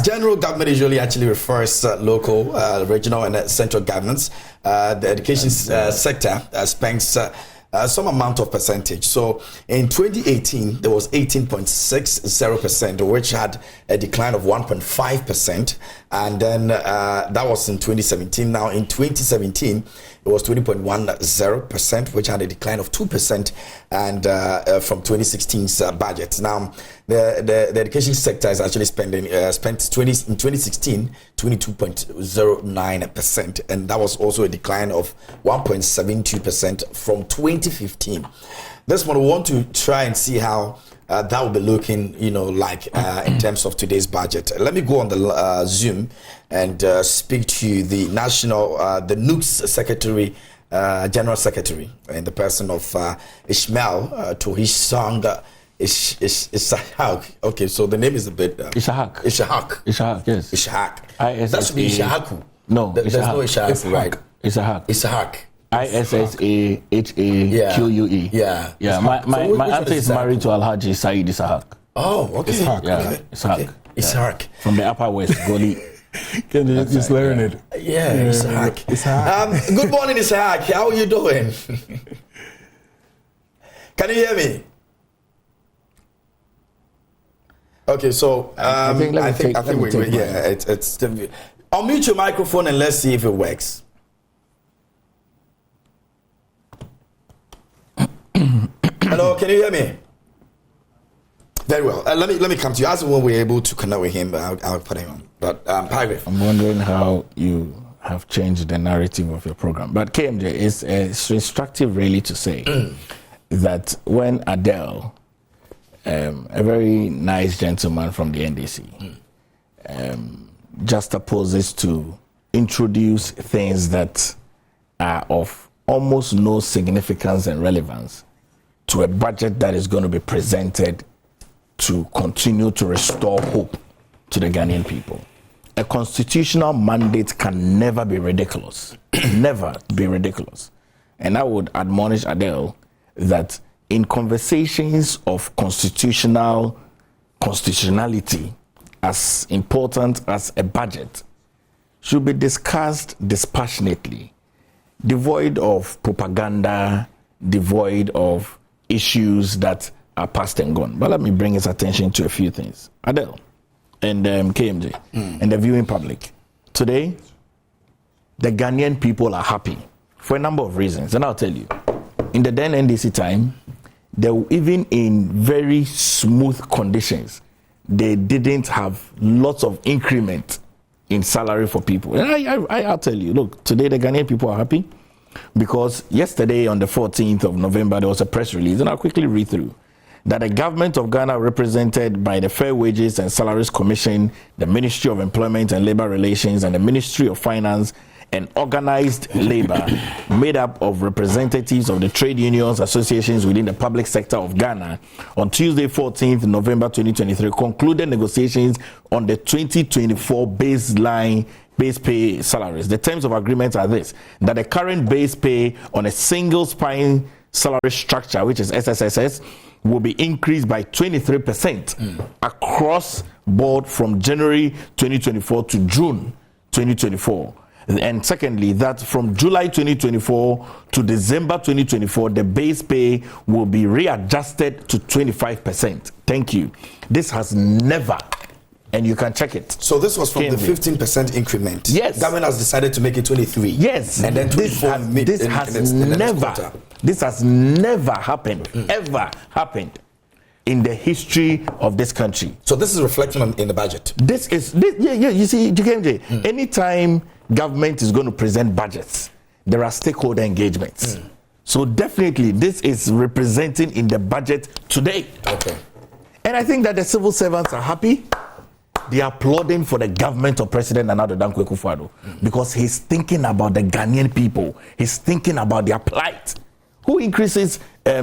Speaker 1: general government usually actually refers local, regional and central governments. The education sector spends some amount of percentage. So in 2018, there was 18.60%, which had a decline of 1.5%. And then that was in 2017. Now in 2017, it was 20.10%, which had a decline of 2%, and from 2016's budget. Now, the education sector is actually spent in 2016 22.09%, and that was also a decline of 1.72% from 2015. This one we want to try and see how that will be looking, like in terms of today's budget. Let me go on the Zoom and speak to the the NUGS Secretary, General Secretary, in the person of Ishmael Tohisang Ishaq. Okay, so the name is a bit
Speaker 2: Ishaq, yes.
Speaker 1: Ishaq.
Speaker 2: That
Speaker 1: should be Ishahaku.
Speaker 2: No,
Speaker 1: there's no Ishaq, right?
Speaker 2: Ishaq. ISSAHAQUE.
Speaker 1: Yeah.
Speaker 2: My auntie is married to Alhaji Said Ishaq.
Speaker 1: Oh, okay.
Speaker 3: Ishaq.
Speaker 2: Yeah, Ishaq.
Speaker 1: Okay. Ishaq.
Speaker 2: From the Upper West, Goli.
Speaker 3: Can you just learn it?
Speaker 1: Yeah, Ishaq. Good morning, Ishaq. How are you doing? Can you hear me? Okay, so I think it's unmute your microphone and let's see if it works. Hello, can you hear me? Very well. Let me come to you. As when we're able to connect with him, I'll put him on. But
Speaker 2: I'm wondering how you have changed the narrative of your program. But KMJ, it's instructive really to say that when Adele, a very nice gentleman from the NDC, just opposes to introduce things that are of almost no significance and relevance to a budget that is going to be presented to continue to restore hope to the Ghanaian people. A constitutional mandate can never be ridiculous. Never be ridiculous. And I would admonish Adele that in conversations of constitutionality, as important as a budget, should be discussed dispassionately, devoid of propaganda, devoid of issues that are past and gone. But let me bring his attention to a few things. Adele and KMJ and the viewing public. Today, the Ghanaian people are happy for a number of reasons. And I'll tell you, in the then NDC time, even in very smooth conditions, they didn't have lots of increment in salary for people. And I'll tell you, look, today the Ghanaian people are happy because yesterday on the 14th of November, there was a press release, and I'll quickly read through, that the government of Ghana, represented by the Fair Wages and Salaries Commission, the Ministry of Employment and Labour Relations, and the Ministry of Finance and Organized Labour, made up of representatives of the trade unions, associations within the public sector of Ghana, on Tuesday, 14th November 2023, concluded negotiations on the 2024 base pay salaries. The terms of agreement are this: that the current base pay on a single spine salary structure, which is SSSS, will be increased by 23% across board from January 2024 to June 2024. And secondly, that from July 2024 to December 2024, the base pay will be readjusted to 25%. Thank you. This has never, and you can check it.
Speaker 1: So this was from the 15% increment.
Speaker 2: Yes.
Speaker 1: Government has decided to make it 23.
Speaker 2: Yes.
Speaker 1: And then 24
Speaker 2: this has never happened, ever happened in the history of this country.
Speaker 1: So this is reflecting in the budget.
Speaker 2: You see, GKMJ, anytime government is going to present budgets, there are stakeholder engagements. So definitely this is representing in the budget today.
Speaker 1: Okay.
Speaker 2: And I think that the civil servants are happy. They are applauding for the government of President Nana Addo Dankwa Akufo-Addo because he's thinking about the Ghanaian people. He's thinking about their plight. Who increases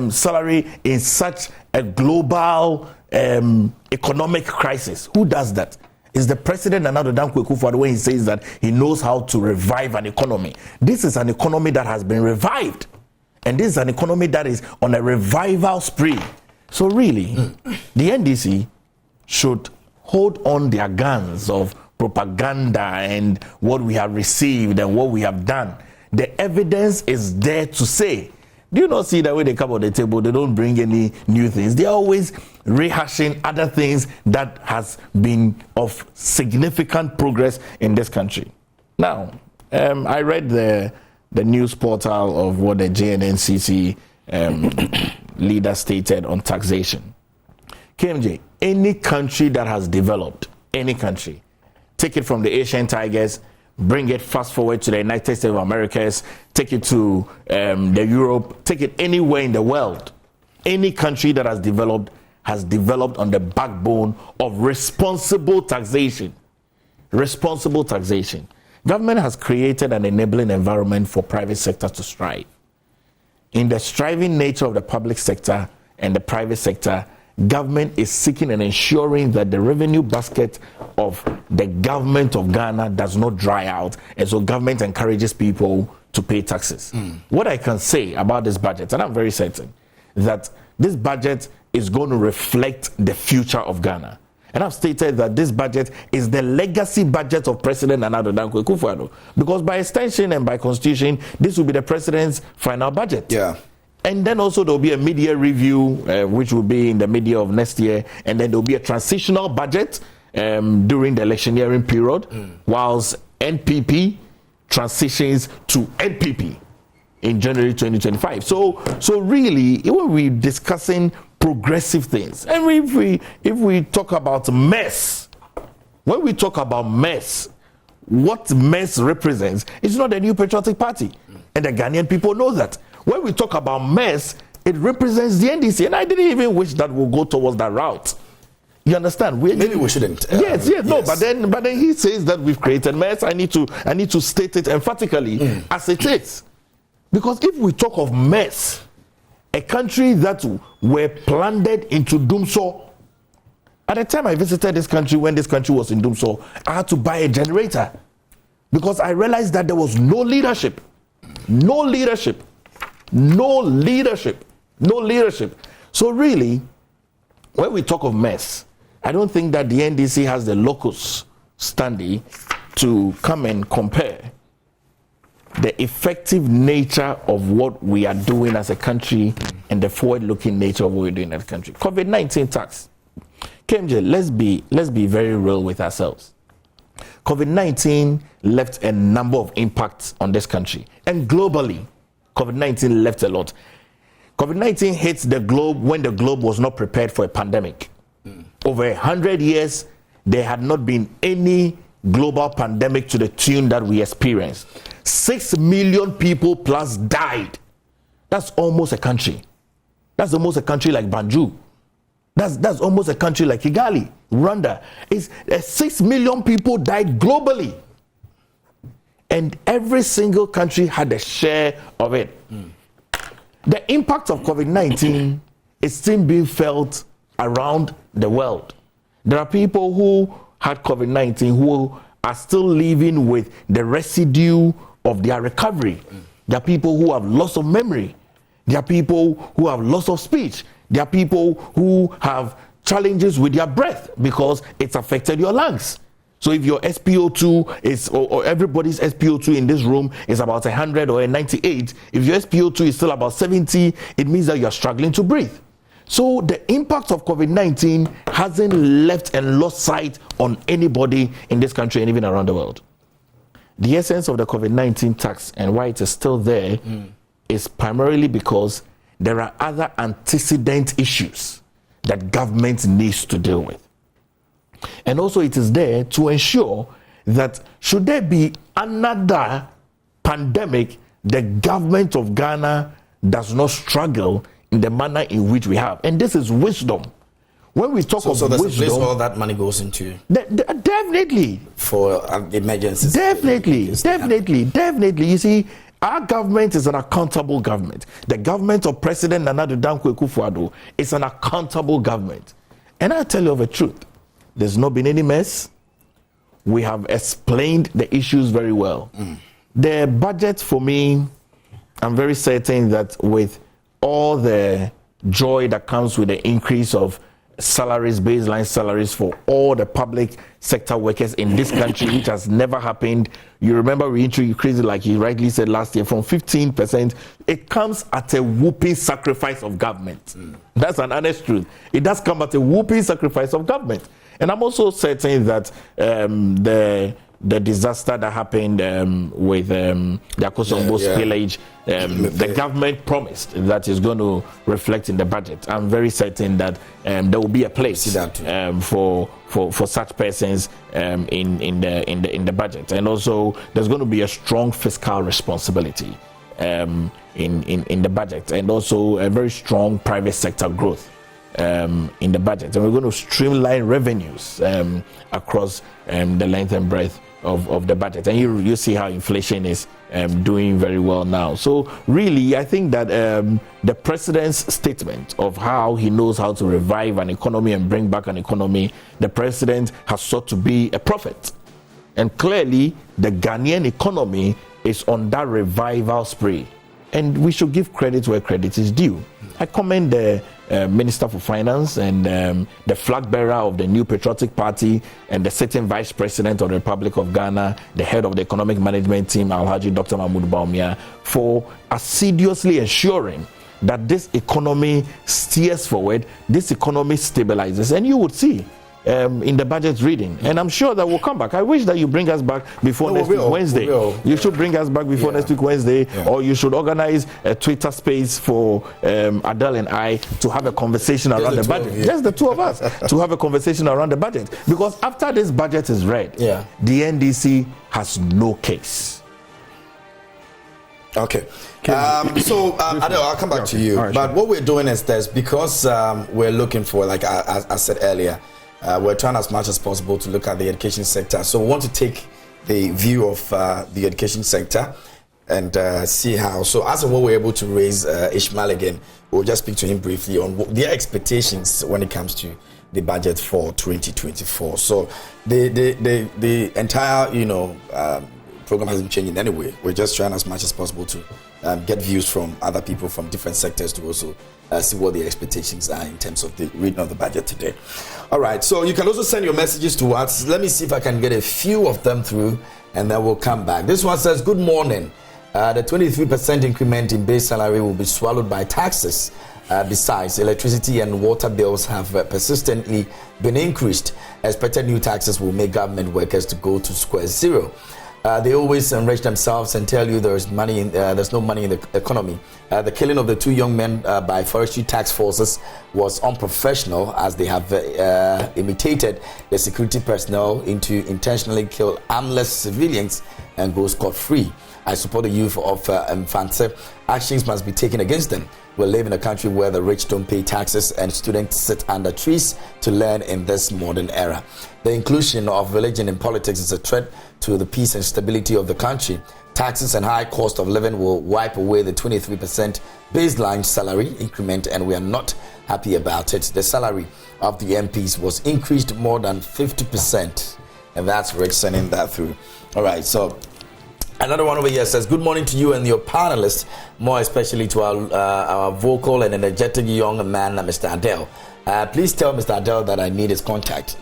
Speaker 2: salary in such a global economic crisis? Who does that? Is the President Nana Addo Dankwa Akufo-Addo when he says that he knows how to revive an economy. This is an economy that has been revived. And this is an economy that is on a revival spree. So really, the NDC should hold on their guns of propaganda and what we have received and what we have done. The evidence is there to say. Do you not see that when they come on the table, they don't bring any new things? They're always rehashing other things that has been of significant progress in this country. Now, I read the news portal of what the JNNCC leader stated on taxation. KMJ, any country that has developed, any country, take it from the Asian tigers, bring it fast forward to the United States of America, take it to the Europe, take it anywhere in the world. Any country that has developed on the backbone of responsible taxation. Responsible taxation. Government has created an enabling environment for private sector to strive. In the striving nature of the public sector and the private sector, government is seeking and ensuring that the revenue basket of the government of Ghana does not dry out, and so government encourages people to pay taxes. What I can say about this budget, and I'm very certain that this budget is going to reflect the future of Ghana. And I've stated that this budget is the legacy budget of President Nana Addo Dankwa Akufo-Addo, because by extension and by constitution, this will be the president's final budget.
Speaker 1: Yeah.
Speaker 2: And then also there will be a mid-year review, which will be in the mid-year of next year. And then there will be a transitional budget during the electioneering period, whilst NPP transitions to NPP in January 2025. So really, when we're discussing progressive things, and if we talk about mess, when we talk about mess, what mess represents, it's not the New Patriotic Party. And the Ghanaian people know that. When we talk about mess, it represents the NDC, and I didn't even wish that we'll go towards that route. You understand?
Speaker 1: Maybe we shouldn't.
Speaker 2: Yes. No. But then he says that we've created mess. I need to state it emphatically as it is, because if we talk of mess, a country that were plundered into doomsor. At the time I visited this country, when this country was in doomsor, I had to buy a generator because I realized that there was no leadership. So really, when we talk of mess, I don't think that the NDC has the locus standi to come and compare the effective nature of what we are doing as a country and the forward-looking nature of what we're doing as a country. COVID-19 tax. KMJ, let's be very real with ourselves. COVID-19 left a number of impacts on this country, and globally, COVID-19 left a lot. COVID-19 hits the globe when the globe was not prepared for a pandemic. Over 100 years, there had not been any global pandemic to the tune that we experienced. 6 million people plus died. That's almost a country. That's almost a country like Banjul. That's almost a country like Kigali, Rwanda. 6 million people died globally. And every single country had a share of it. The impact of COVID-19 is still being felt around the world. There are people who had COVID-19 who are still living with the residue of their recovery. There are people who have loss of memory. There are people who have loss of speech. There are people who have challenges with their breath because it's affected your lungs. So if your SpO2 is, or everybody's SpO2 in this room is about 100 or 98, if your SpO2 is still about 70, it means that you're struggling to breathe. So the impact of COVID-19 hasn't left and lost sight on anybody in this country and even around the world. The essence of the COVID-19 tax and why it is still there is primarily because there are other antecedent issues that government needs to deal with. And also it is there to ensure that should there be another pandemic, the government of Ghana does not struggle in the manner in which we have. And this is wisdom. When we talk of
Speaker 1: so there's
Speaker 2: wisdom,
Speaker 1: a place where all that money goes into
Speaker 2: definitely
Speaker 1: for emergencies.
Speaker 2: Definitely. You see, our government is an accountable government. The government of President Nana Addo Dankwa Akufo-Addo is an accountable government. And I tell you of a truth, there's not been any mess. We have explained the issues very well. The budget, for me, I'm very certain that with all the joy that comes with the increase of salaries, baseline salaries for all the public sector workers in this country, which has never happened. You remember we increased it, like you rightly said last year, from 15%. It comes at a whooping sacrifice of government. That's an honest truth. It does come at a whooping sacrifice of government. And I'm also certain that the disaster that happened with the Akosombo spillage, the government promised that is going to reflect in the budget. I'm very certain that there will be a place for such persons in the budget, and also there's going to be a strong fiscal responsibility in the budget, and also a very strong private sector growth in the budget, and we're going to streamline revenues across the length and breadth of the budget, and you see how inflation is doing very well now. So really, I think that the president's statement of how he knows how to revive an economy and bring back an economy, the president has sought to be a prophet, and clearly the Ghanaian economy is on that revival spree, and we should give credit where credit is due. I commend the Minister for Finance and the flag bearer of the New Patriotic Party and the sitting Vice President of the Republic of Ghana, the head of the Economic Management Team, Alhaji Dr. Mahmoud Bawumia, for assiduously ensuring that this economy steers forward, this economy stabilizes, and you would see in the budget reading, and I'm sure that will come back. I wish that you bring us back before next week Wednesday. You should bring us back before next week Wednesday, or you should organize a Twitter space for Adele and I to have a conversation around the budget. Just the two of us to have a conversation around the budget, because after this budget is read, the NDC has no case.
Speaker 1: Okay. Adele, I'll come back to you. Right, but what we're doing is this, because we're looking for, like I said earlier, we're trying as much as possible to look at the education sector. So we want to take the view of the education sector and see how. So as and when we're able to raise Ishmael again, we'll just speak to him briefly on their expectations when it comes to the budget for 2024. So the entire program hasn't changed in any way. We're just trying as much as possible to get views from other people from different sectors to also see what the expectations are in terms of the reading of the budget today. All right, so you can also send your messages to us. Let me see if I can get a few of them through, and then we'll come back. This one says, good morning. The 23% increment in base salary will be swallowed by taxes. Besides, electricity and water bills have persistently been increased. Expected new taxes will make government workers to go to square zero. They always enrich themselves and tell you there's no money in the economy. The killing of the two young men by forestry task forces was unprofessional, as they have imitated the security personnel into intentionally kill armless civilians and go scot-free. I support the youth of Mfante. Actions must be taken against them. We live in a country where the rich don't pay taxes and students sit under trees to learn in this modern era. The inclusion of religion in politics is a threat to the peace and stability of the country. Taxes and high cost of living will wipe away the 23% baseline salary increment, and we are not happy about it. The salary of the MPs was increased more than 50%, and that's Rick sending that through. All right, so Another one over here says, good morning to you and your panelists, more especially to our vocal and energetic young man, Mr. Adele. Please tell Mr. Adele that I need his contact.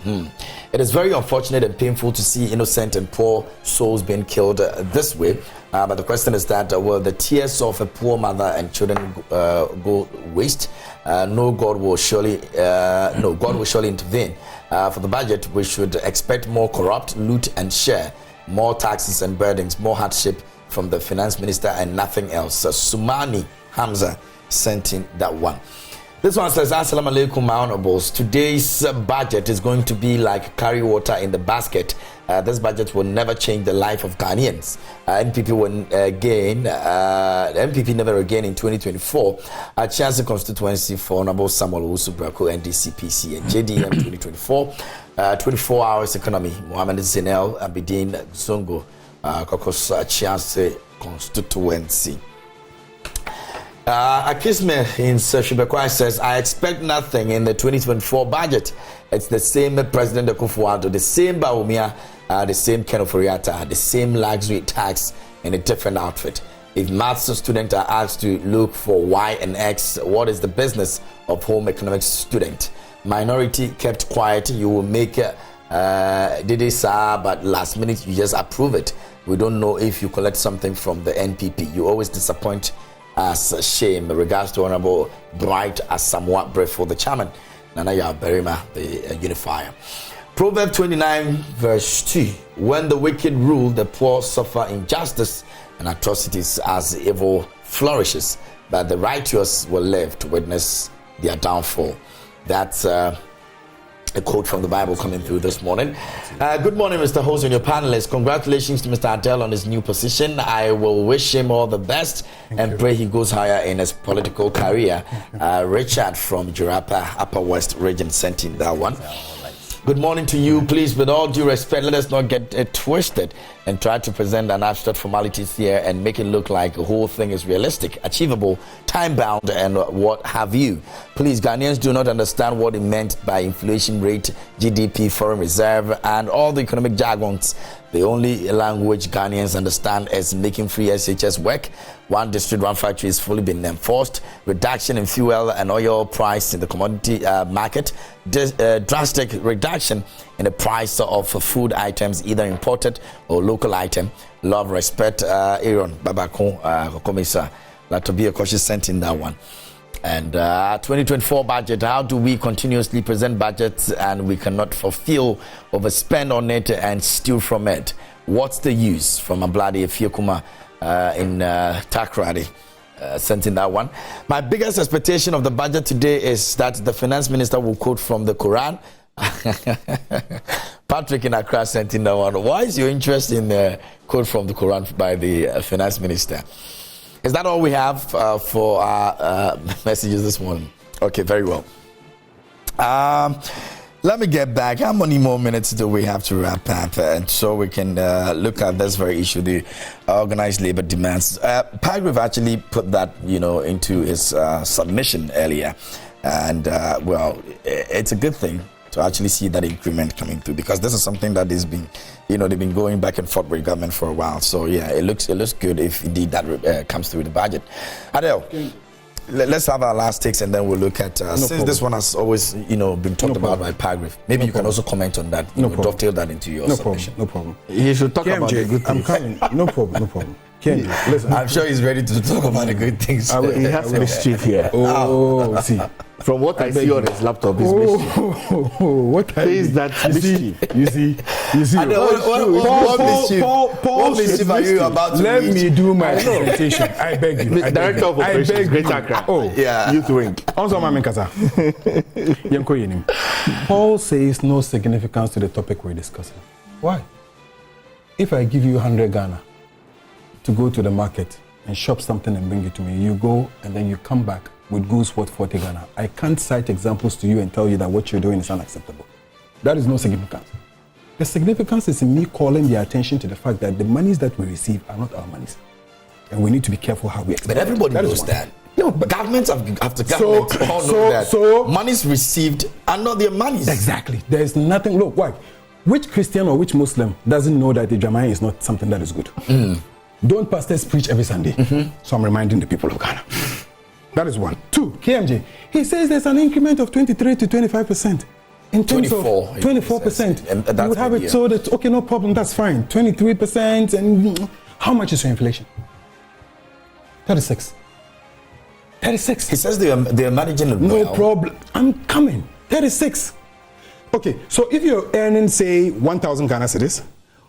Speaker 1: It is very unfortunate and painful to see innocent and poor souls being killed this way. But the question is that will the tears of a poor mother and children go waste? No, God will surely intervene. For the budget, we should expect more corrupt, loot and share, more taxes and burdens, more hardship from the finance minister and nothing else. Sumani Hamza sent in that one. This one says, Assalamu alaikum, my honorables. Today's budget is going to be like carry water in the basket. This budget will never change the life of Ghanaians. NPP never again in 2024. A chance constituency for Honorable Samuel Usubrako, NDC-PC and JDM 2024. 24 hours economy. Mohamed Zinel Abidin Zongo, Kokos Chance constituency. Akisme in Shibekwa says, I expect nothing in the 2024 budget. It's the same President Akufo-Addo, the same Bawumia, the same Ken Ofori-Atta, the same luxury tax in a different outfit. If maths students are asked to look for Y and X, what is the business of home economics student? Minority kept quiet, you will make but last minute you just approve it. We don't know if you collect something from the NPP. You always disappoint as shame. Regards to Honorable Bright as somewhat brief for the chairman, Nana Berima, the unifier. Proverbs 29 verse 2. When the wicked rule, the poor suffer injustice and atrocities as evil flourishes, but the righteous will live to witness their downfall. That's a quote from the Bible coming through this morning. Good morning, Mr. Host and your panelists. Congratulations to Mr. Adele on his new position. I will wish him all the best and pray he goes higher in his political career. Richard from Jirapa, Upper West Region, sent in that one. Good morning to you. Please, with all due respect, let us not get it twisted and try to present an abstract formalities here and make it look like the whole thing is realistic, achievable, time-bound, and what have you. Please, Ghanaians do not understand what it meant by inflation rate, GDP, foreign reserve, and all the economic jargons. The only language Ghanaians understand is making free SHS work. One district, one factory is fully been enforced. Reduction in fuel and oil price in the commodity market. Drastic reduction in the price of food items, either imported or local item. Love, respect, Aaron Babakon, Komisa. Latobia Koshi sent in that one. And 2024 budget, how do we continuously present budgets and we cannot fulfill, overspend on it and steal from it? What's the use? From Abladi Efiokuma in Takrady, sent in that one. My biggest expectation of the budget today is that the finance minister will quote from the Quran. Patrick in Accra sent in that one. Why is your interest in the quote from the Quran by the finance minister? Is that all we have for our messages this morning? Okay, very well. Let me get back. How many more minutes do we have to wrap up? And so we can look at this very issue, the organized labor demands. Patrick actually put that, into his submission earlier. And, it's a good thing to actually see that increment coming through, because this is something that has been, they've been going back and forth with government for a while. So yeah, it looks good if indeed that comes through the budget. Adele, let's have our last takes and then we'll look at since this one has always been talked about by Paragraph. Maybe you can also comment on that. Dovetail that into your submission.
Speaker 3: No problem.
Speaker 2: He should talk about the good things.
Speaker 3: I'm coming. No problem. Kenji, listen.
Speaker 1: I'm sure he's ready to talk about the good things.
Speaker 2: He has mischief here.
Speaker 3: See.
Speaker 2: From what I see on his laptop, his mischief.
Speaker 3: What
Speaker 2: is that mischief?
Speaker 3: You see.
Speaker 1: What mischief are you about to
Speaker 3: Let
Speaker 1: reach?
Speaker 3: me do my presentation. I beg you.
Speaker 2: Director of Operations, Greater Accra. Youth Wing.
Speaker 3: Paul says no significance to the topic we're discussing. Why? If I give you 100 Ghana to go to the market and shop something and bring it to me, you go and then you come back with goods worth 40 Ghana. I can't cite examples to you and tell you that what you're doing is unacceptable. That is no significance. The significance is in me calling the attention to the fact that the monies that we receive are not our monies. And we need to be careful how we expend.
Speaker 1: But everybody knows that. No, but governments all know that.
Speaker 3: So
Speaker 1: monies received are not their monies.
Speaker 3: Exactly. There is nothing. Look, why? Which Christian or which Muslim doesn't know that the Jama'ah is not something that is good? Don't pastors preach every Sunday? So I'm reminding the people of Ghana. That is one. Two, KMJ. He says there's an increment of 23 to 25%. In terms
Speaker 1: 24,
Speaker 3: of 24%.
Speaker 1: And that's
Speaker 3: you would have it so that, okay, no problem, that's fine. 23%. And how much is your inflation? 36. 36.
Speaker 1: He says they are managing it well.
Speaker 3: No problem. I'm coming. 36. Okay, so if you're earning, say, 1,000 Ghana cedis,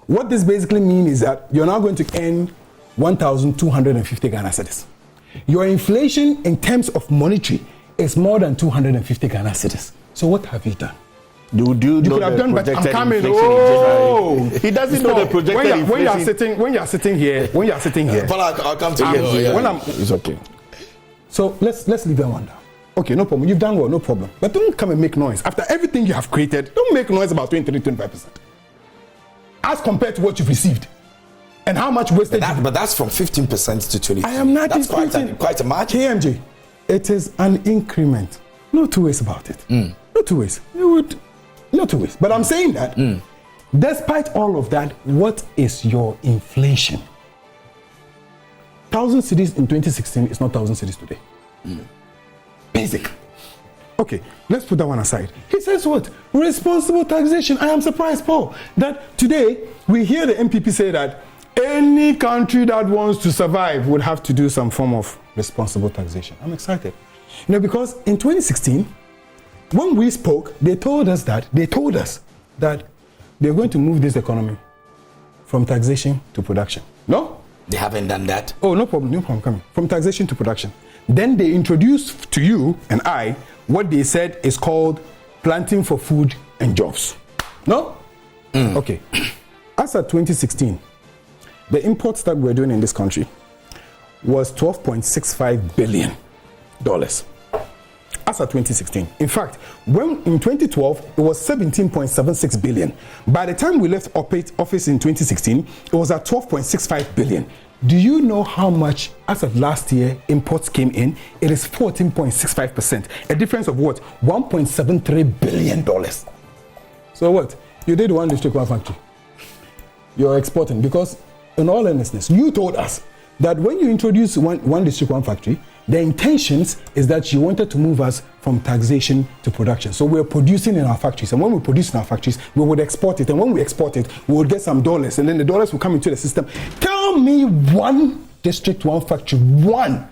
Speaker 3: what this basically means is that you're now going to earn 1,250 Ghana cedis. Your inflation in terms of monetary is more than 250 Ghana cedis. So what have you done?
Speaker 2: You
Speaker 3: could have done, but I'm coming. Oh,
Speaker 2: he doesn't know the projected inflation.
Speaker 3: When you're sitting here.
Speaker 1: But I'll come to you.
Speaker 3: It's okay. So let's leave that one down. Okay, no problem. You've done well, no problem. But don't come and make noise. After everything you have created, don't make noise about 23-25%. As compared to what you've received. And how much wasted
Speaker 1: but that's from 15% to 20%.
Speaker 3: I am not
Speaker 1: That's
Speaker 3: disputing.
Speaker 1: quite a margin.
Speaker 3: KMJ, it is an increment. No two ways about it. No two ways. No two ways. But I'm saying that, despite all of that, what is your inflation? 1,000 cedis in 2016 is not 1,000 cedis today. Basic. Okay, let's put that one aside. He says what? Responsible taxation. I am surprised, Paul, that today we hear the MPP say that any country that wants to survive would have to do some form of responsible taxation. I'm excited. You know, because in 2016, when we spoke, they told us that they're going to move this economy from taxation to production. No?
Speaker 1: They haven't done that.
Speaker 3: Oh, no problem coming. From taxation to production. Then they introduced to you and I what they said is called planting for food and jobs. No? Okay. As of 2016, the imports that we're doing in this country was $12.65 billion. As of 2016. In fact, when in 2012, it was 17.76 billion. By the time we left office in 2016, it was at 12.65 billion. Do you know how much, as of last year, imports came in? It is 14.65%. A difference of what? $1.73 billion. So what? You did one district, one factory. You're exporting because, in all earnestness, you told us that when you introduce one district, one factory, the intentions is that you wanted to move us from taxation to production. So we're producing in our factories. And when we produce in our factories, we would export it. And when we export it, we would get some dollars. And then the dollars will come into the system. Tell me one district, one factory, one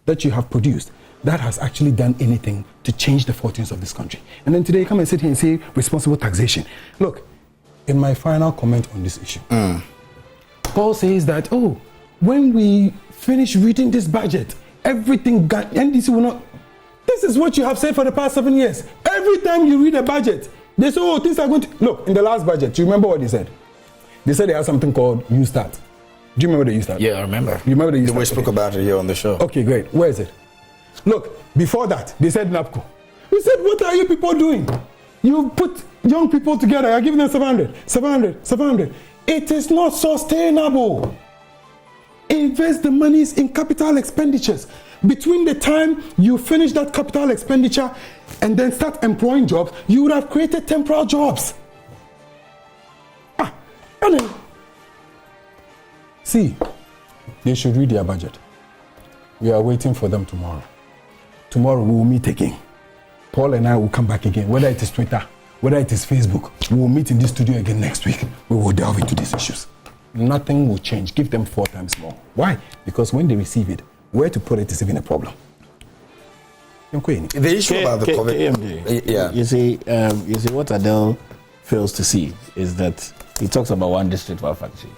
Speaker 3: that you have produced that has actually done anything to change the fortunes of this country. And then today you come and sit here and say responsible taxation. Look, in my final comment on this issue, Paul says that, when we finish reading this budget, everything NDC will not. This is what you have said for the past 7 years. Every time you read a budget, they say, things are going to. Look, in the last budget, do you remember what they said? They said they had something called USTAT. Do you remember the USTAT?
Speaker 1: Yeah, I remember.
Speaker 3: You remember the USTAT?
Speaker 1: We spoke about it here on the show.
Speaker 3: Okay, great. Where is it? Look, before that, they said NAPCO. We said, what are you people doing? You put young people together, you're giving them 700. It is not sustainable. Invest the monies in capital expenditures. Between the time you finish that capital expenditure and then start employing jobs, you would have created temporal jobs. And then, see, they should read their budget. We are waiting for them tomorrow. Tomorrow we will meet again. Paul and I will come back again, whether it is Twitter, whether it is Facebook. We will meet in this studio again next week. We will delve into these issues. Nothing will change. Give them 4 times more. Why? Because when they receive it, where to put it is even a problem.
Speaker 1: The issue about the COVID.
Speaker 2: Yeah. You see, what Adele fails to see is that he talks about one district, one factory.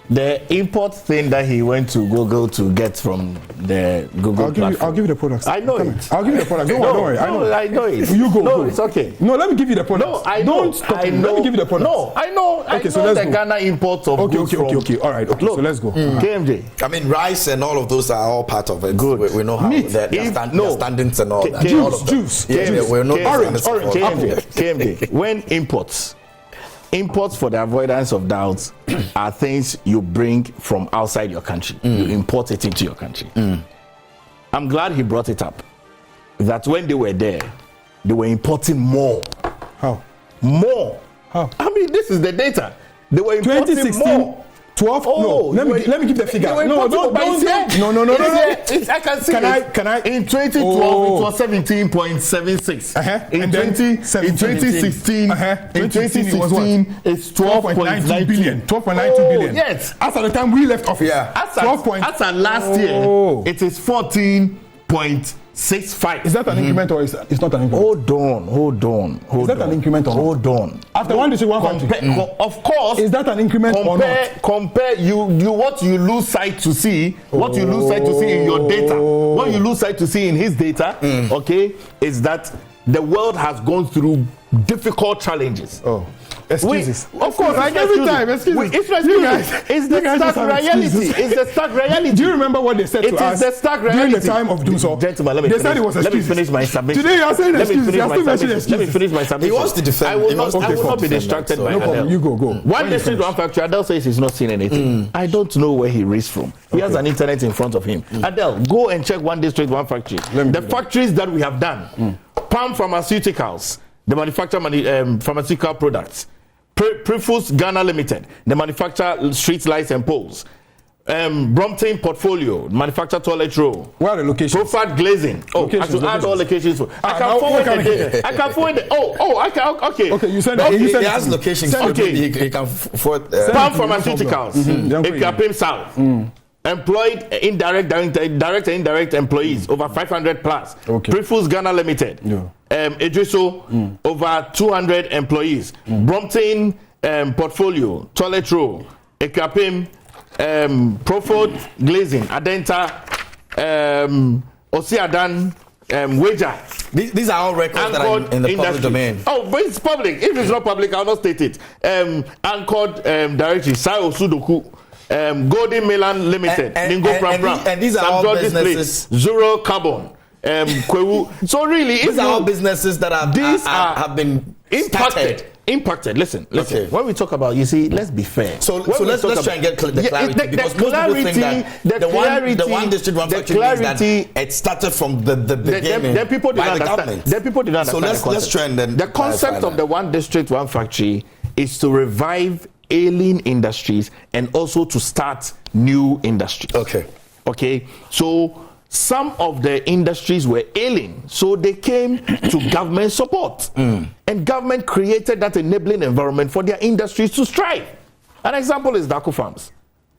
Speaker 2: The import thing that he went to Google to get from the Google platform.
Speaker 3: I'll give you the products.
Speaker 2: I know it.
Speaker 3: I'll give you the products. Don't worry.
Speaker 2: I know it.
Speaker 3: You go.
Speaker 2: No, it's okay.
Speaker 3: No, let me give you the products.
Speaker 2: No, I know.
Speaker 3: Don't stop. Let me give you the products.
Speaker 2: No, I know.
Speaker 3: Okay,
Speaker 2: so let's go. Ghana imports of goods from.
Speaker 3: Okay. All right. Okay,
Speaker 2: Look,
Speaker 3: so let's go.
Speaker 2: KMJ.
Speaker 1: I mean, rice and all of those are all part of it.
Speaker 2: Good.
Speaker 1: We know how their standings and all that.
Speaker 3: Juice.
Speaker 1: Yeah, we're not
Speaker 3: orange.
Speaker 2: KMJ. When imports, for the avoidance of doubts, are things you bring from outside your country. You import it into your country. I'm glad he brought it up. That when they were there, they were importing more.
Speaker 3: How?
Speaker 2: More.
Speaker 3: How?
Speaker 2: I mean, this is the data. They were importing
Speaker 3: 2016,
Speaker 2: more.
Speaker 3: 12.
Speaker 4: Oh,
Speaker 3: no, let me give the figure.
Speaker 4: No,
Speaker 3: don't. No.
Speaker 4: I can see.
Speaker 3: Can I?
Speaker 4: In 2012, it was 17.76. In 2016, it's 12.92 billion.
Speaker 3: 12.92 billion.
Speaker 4: Yes.
Speaker 3: As at the time we left office.
Speaker 1: Yeah.
Speaker 4: As at last year, it is 14.65.
Speaker 3: Is that an increment or it's not an increment?
Speaker 2: Hold on.
Speaker 3: Is that an increment or not?
Speaker 2: Hold on.
Speaker 3: After one district, one factory.
Speaker 4: Of course.
Speaker 3: Is that an increment or not?
Speaker 4: Compare you what you lose sight to see, what you lose sight to see in your data, what you lose sight to see in his data, okay, is that the world has gone through difficult challenges.
Speaker 3: Excuses.
Speaker 4: Of course,
Speaker 3: like every time. Excuses.
Speaker 4: It's the stark reality. It's the stark reality.
Speaker 3: Do you remember what they said to us
Speaker 4: the stark reality.
Speaker 3: during the time of Doomsday?
Speaker 4: Gentlemen,
Speaker 3: they said it was excuses.
Speaker 4: Let me finish my submission.
Speaker 3: Today you are saying excuses. You are still mentioning excuses.
Speaker 4: Let me finish my submission.
Speaker 1: He wants to defend.
Speaker 4: I will not be distracted by
Speaker 3: no problem. You go.
Speaker 4: One district, one factory. Adele says he's not seen anything. I don't know where he reached from. He has an internet in front of him. Adele, go and check one district, one factory. The factories that we have done. Palm Pharmaceuticals, the manufacture pharmaceutical products. Prefus Ghana Limited, the manufacture street lights and poles. Brompton Portfolio, manufacture toilet roll.
Speaker 3: Where are the locations?
Speaker 4: Profile Glazing. I should add all locations. I can forward it. Okay.
Speaker 3: Okay, you said
Speaker 1: he has locations.
Speaker 4: Okay.
Speaker 1: He can forward.
Speaker 4: Palm Pharmaceuticals, Equiapim South. Employed direct and indirect employees over 500 plus. Prefus Ghana Limited. Edriso over 200 employees. Brompton Portfolio, toilet roll, Equiapim, Profod Glazing, Adenta, Osiadan, Wager.
Speaker 1: These are all records that are in the public domain.
Speaker 4: Oh, but it's public. If it's not public, I'll not state it. Anchored directory, Sayo Sudoku. Golden Milan Limited, Ningo Pram,
Speaker 1: and these are all businesses.
Speaker 4: Zero Carbon, Kwewu. So really,
Speaker 1: these are all businesses that have been
Speaker 4: impacted. Listen. Okay. When we talk about, you see, let's be fair.
Speaker 1: So let's try and get the clarity, because most people think that the one district, one factory means that it started from the beginning.
Speaker 4: Then people didn't understand.
Speaker 1: So let's try and then
Speaker 4: the concept of the one district, one factory is to revive ailing industries and also to start new industries. Okay. So some of the industries were ailing, so they came to government support, and government created that enabling environment for their industries to strive. An example is Daco Farms.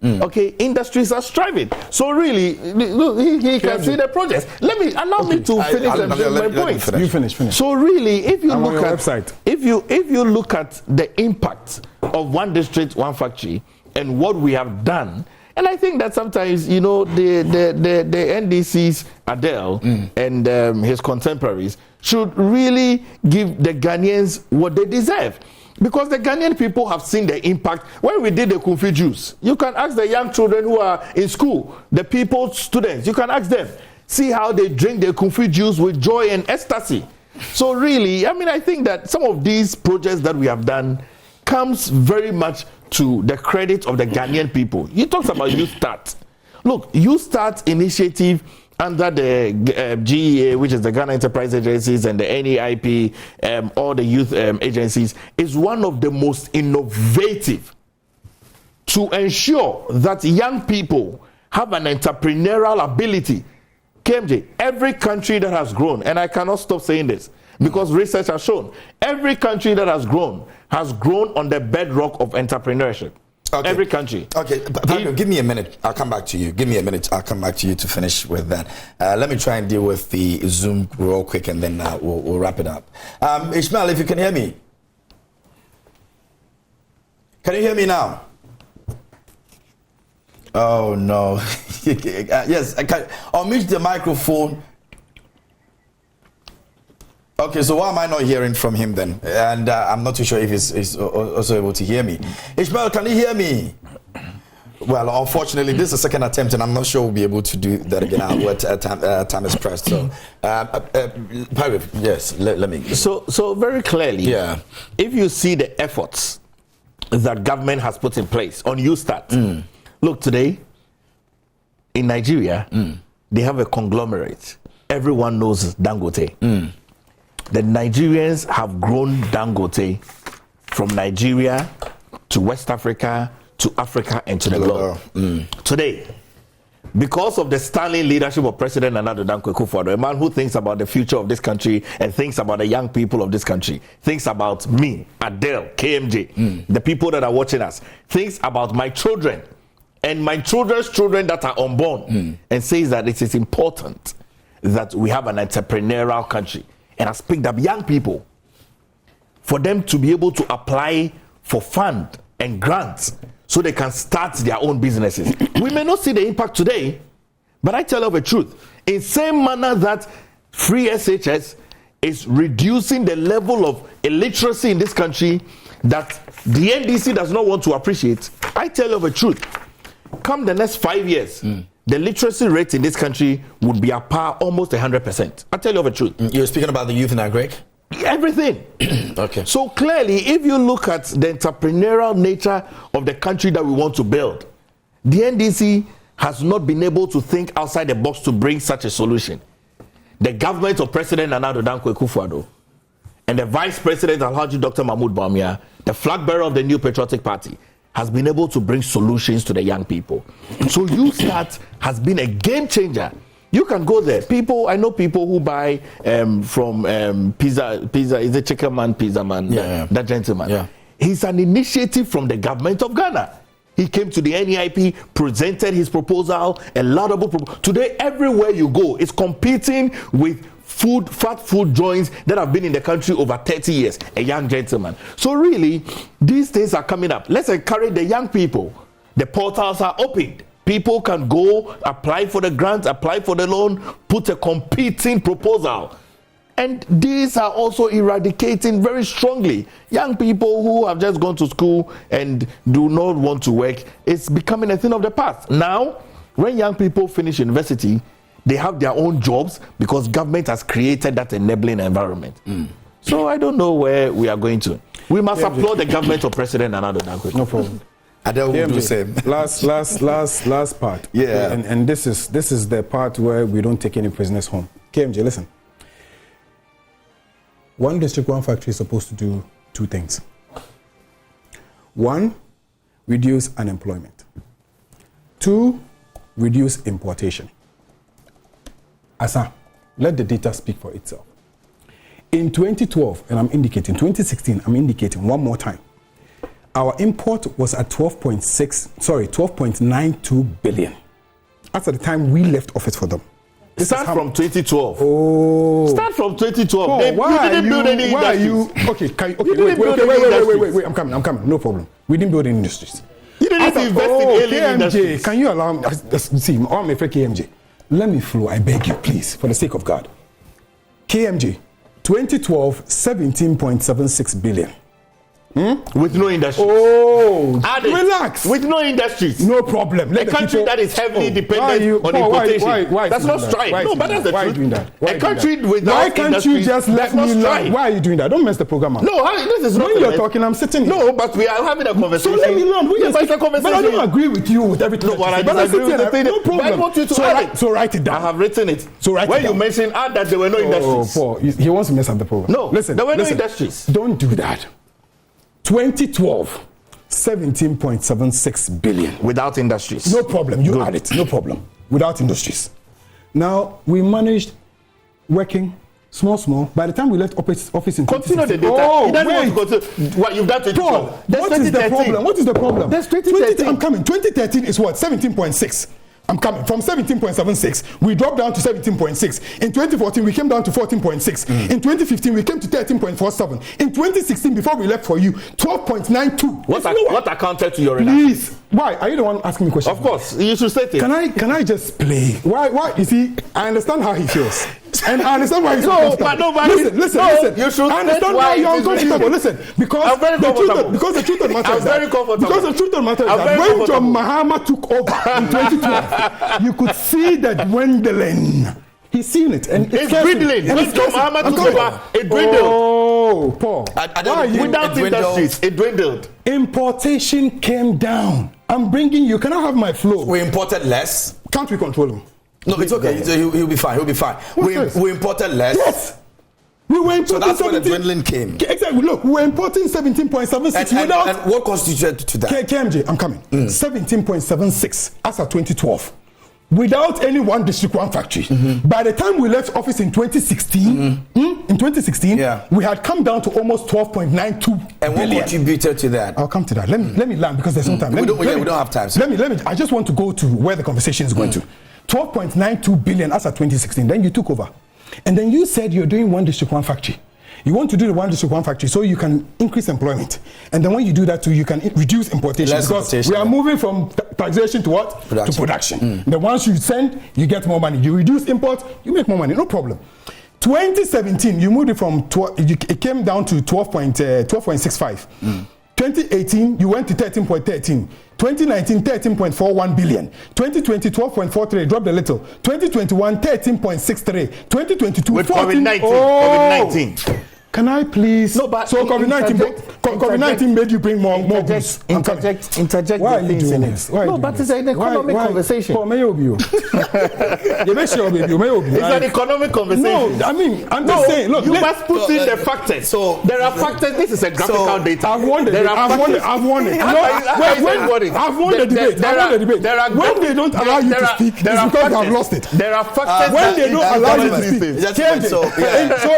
Speaker 4: Okay, industries are striving. So really, he can see the projects. Allow me to finish my point.
Speaker 3: You finish.
Speaker 4: So really, if you look at
Speaker 3: website,
Speaker 4: if you look at the impact of one district, one factory, and what we have done, and I think that sometimes the NDC's Adele and his contemporaries should really give the Ghanaians what they deserve. Because the Ghanaian people have seen the impact. When we did the Kumfi juice, you can ask the young children who are in school, the students, you can ask them, see how they drink the Kumfi juice with joy and ecstasy. So really, I think that some of these projects that we have done comes very much to the credit of the Ghanaian people. You talked about Youth Start. Look, Youth Start initiative under the GEA, which is the Ghana Enterprise Agencies, and the NEIP, all the youth agencies, is one of the most innovative to ensure that young people have an entrepreneurial ability. KMJ, every country that has grown, and I cannot stop saying this because research has shown, every country that has grown on the bedrock of entrepreneurship. Okay. Every country.
Speaker 1: Okay, give me a minute. I'll come back to you. Give me a minute. I'll come back to you to finish with that. Let me try and deal with the Zoom real quick, and then we'll wrap it up. Ishmael, if you can hear me. Can you hear me now? Oh, no. Yes, I can. I'll mute the microphone. Okay, so why am I not hearing from him then? And I'm not too sure if he's also able to hear me. Ishmael, can you hear me? Well, unfortunately, this is the second attempt, and I'm not sure we'll be able to do that again. Time is pressed. So, yes, let me.
Speaker 4: So very clearly, if you see the efforts that government has put in place on Youth Start, look, today in Nigeria, they have a conglomerate. Everyone knows Dangote. The Nigerians have grown Dangote from Nigeria to West Africa to Africa and to the globe. Today, because of the sterling leadership of President Nana Addo Dankwa Akufo-Addo, a man who thinks about the future of this country and thinks about the young people of this country, thinks about me, Adele, KMJ, the people that are watching us, thinks about my children and my children's children that are unborn, and says that it is important that we have an entrepreneurial country, and has picked up young people for them to be able to apply for fund and grants so they can start their own businesses. We may not see the impact today, but I tell you the truth. In same manner that free SHS is reducing the level of illiteracy in this country that the NDC does not want to appreciate, I tell you the truth. Come the next 5 years, the literacy rate in this country would be at par almost 100%. I tell you the truth.
Speaker 1: You're speaking about the youth in Agric?
Speaker 4: Everything.
Speaker 1: Okay.
Speaker 4: So clearly, if you look at the entrepreneurial nature of the country that we want to build, the NDC has not been able to think outside the box to bring such a solution. The government of President Nana Addo Dankwa Akufo-Addo and the Vice President Alhaji Dr. Mahmoud Bawumia, the flag bearer of the New Patriotic Party, has been able to bring solutions to the young people. So YouStart has been a game changer. You can go there. People, I know people who buy from Pizza, is it Chicken Man, Pizza Man, that gentleman.
Speaker 1: Yeah.
Speaker 4: He's an initiative from the government of Ghana. He came to the NEIP, presented his proposal, a laudable proposal. Today, everywhere you go, it's competing with fast food joints that have been in the country over 30 years, a young gentleman. So really, these things are coming up. Let's encourage the young people. The portals are opened. People can go, apply for the grant, apply for the loan, put a competing proposal. And these are also eradicating very strongly young people who have just gone to school and do not want to work. It's becoming a thing of the past. Now, when young people finish university, they have their own jobs because government has created that enabling environment. So I don't know where we are going to. We must applaud the government of President Nana Addo Dankwa.
Speaker 3: No problem.
Speaker 1: Adele will do the same.
Speaker 3: Last part.
Speaker 1: Yeah.
Speaker 3: And this is the part where we don't take any prisoners home. KMJ, listen. One district, one factory is supposed to do two things. One, reduce unemployment. Two, reduce importation. Asa, let the data speak for itself. In 2012, and I'm indicating, 2016, I'm indicating one more time. Our import was at 12.92 billion. That's at the time we left office for them.
Speaker 4: Start from 2012.
Speaker 3: Oh.
Speaker 4: Start from 2012.
Speaker 3: Oh,
Speaker 4: you didn't build any industries.
Speaker 3: Okay, wait, I'm coming. No problem. We didn't build any industries.
Speaker 4: You didn't invest in alien industries.
Speaker 3: Can you allow me? See, I'm a fake KMJ. Let me flow, I beg you, please, for the sake of God. KMJ, 2012, 17.76 billion.
Speaker 4: With no industries.
Speaker 3: Oh,
Speaker 4: relax. With no industries.
Speaker 3: No problem.
Speaker 4: A country that is heavily dependent on importation.
Speaker 3: Why
Speaker 4: that's not strive. No, but that's the truth.
Speaker 3: Why are you doing that?
Speaker 4: A country without
Speaker 3: why can't you just let me learn? Why are you doing that? Don't mess the program up.
Speaker 4: No, this is not.
Speaker 3: When you're talking, I'm sitting here.
Speaker 4: No, but we are having a conversation.
Speaker 3: So let me learn.
Speaker 4: But
Speaker 3: I don't agree with you with everything.
Speaker 4: No, but I disagree with the thing.
Speaker 3: No problem.
Speaker 4: I want you to
Speaker 3: so write it down.
Speaker 4: I have written it.
Speaker 3: So write it
Speaker 4: down. When you mentioned that there were no industries.
Speaker 3: Oh, Paul, he wants to mess up the program.
Speaker 4: No, listen, there were no industries.
Speaker 3: Don't do that. 2012, 17.76 billion.
Speaker 4: Without industries.
Speaker 3: No problem. You add it. No problem. Without industries. Now, we managed working small. By the time we left office in
Speaker 4: continue the data.
Speaker 3: Oh,
Speaker 4: wait. What you've done to
Speaker 3: Paul, what is the problem? What is the problem?
Speaker 4: That's 2013.
Speaker 3: I'm coming. 2013 is what? 17.6. I'm coming. From 17.76, we dropped down to 17.6. In 2014, we came down to 14.6. In 2015, we came to 13.47. In 2016, before we left for you, 12.92.
Speaker 4: What accounted to your reduction?
Speaker 3: Please. Why? Are you the one asking me questions?
Speaker 4: Of course. You should say it.
Speaker 3: Can I just play? Why? You see, I understand how he feels. And I understand why he's uncomfortable. Listen.
Speaker 4: You should
Speaker 3: I understand why you're uncomfortable. Listen, because the truth of the matter is that when John Mahama took over in 2012, you could see that dwindling. He's seen it, and it's
Speaker 4: dwindling. When John Mahama took over, it dwindled.
Speaker 3: Oh, Paul.
Speaker 4: Without industries, it dwindled.
Speaker 3: Importation came down. I'm bringing you. Can I have my flow?
Speaker 1: We imported less.
Speaker 3: Can't we control him?
Speaker 1: No, it's okay. He'll be fine. We imported less.
Speaker 3: Yes.
Speaker 5: We were importing
Speaker 1: So that's where the dwindling came.
Speaker 5: Exactly. Look, we were importing 17.76 without.
Speaker 1: And what constituted to that?
Speaker 5: KMJ, I'm coming. 17.76 as of 2012. Without any one district, one factory. By the time we left office in 2016, we had come down to almost 12.92
Speaker 1: And what
Speaker 5: billion.
Speaker 1: contributed to that?
Speaker 5: I'll come to that. Let me land because there's no time.
Speaker 1: We don't have time. So.
Speaker 5: Let me. I just want to go to where the conversation is going to. 12.92 billion as of 2016. Then you took over, and then you said you're doing one district, one factory. You want to do the one district, one factory so you can increase employment. And then when you do that too, you can reduce importation.
Speaker 1: Less
Speaker 5: because
Speaker 1: importation,
Speaker 5: we are moving from taxation to what?
Speaker 1: Production.
Speaker 5: To production. The ones you send, you get more money. You reduce import, you make more money. No problem. 2017, you moved it from, it came down to 12.65. 2018, you went to 13.13. 2019, 13.41 billion. 2020, 12.43, dropped a little. 2021, 13.63. 2022,
Speaker 4: with
Speaker 5: 14.
Speaker 4: COVID-19.
Speaker 5: Can I please?
Speaker 4: No, but
Speaker 5: so COVID-19 made you bring more goods.
Speaker 4: Interject
Speaker 5: Why are you
Speaker 4: things
Speaker 5: doing
Speaker 4: in
Speaker 5: this?
Speaker 4: it.
Speaker 5: Why are you
Speaker 4: No,
Speaker 5: doing
Speaker 4: but
Speaker 5: this?
Speaker 4: it's an economic conversation.
Speaker 5: Oh, may you be you. You make sure, baby. You may be.
Speaker 4: It's an economic conversation.
Speaker 5: No, I mean, I'm just saying. Look,
Speaker 4: you must put in the factors.
Speaker 1: So
Speaker 4: there are factors. This is a graphical data.
Speaker 5: I've won the debate. I've won it. I've won the debate. When they don't allow you to speak, it's because they have lost it.
Speaker 4: There are factors.
Speaker 5: When they don't allow you to speak. So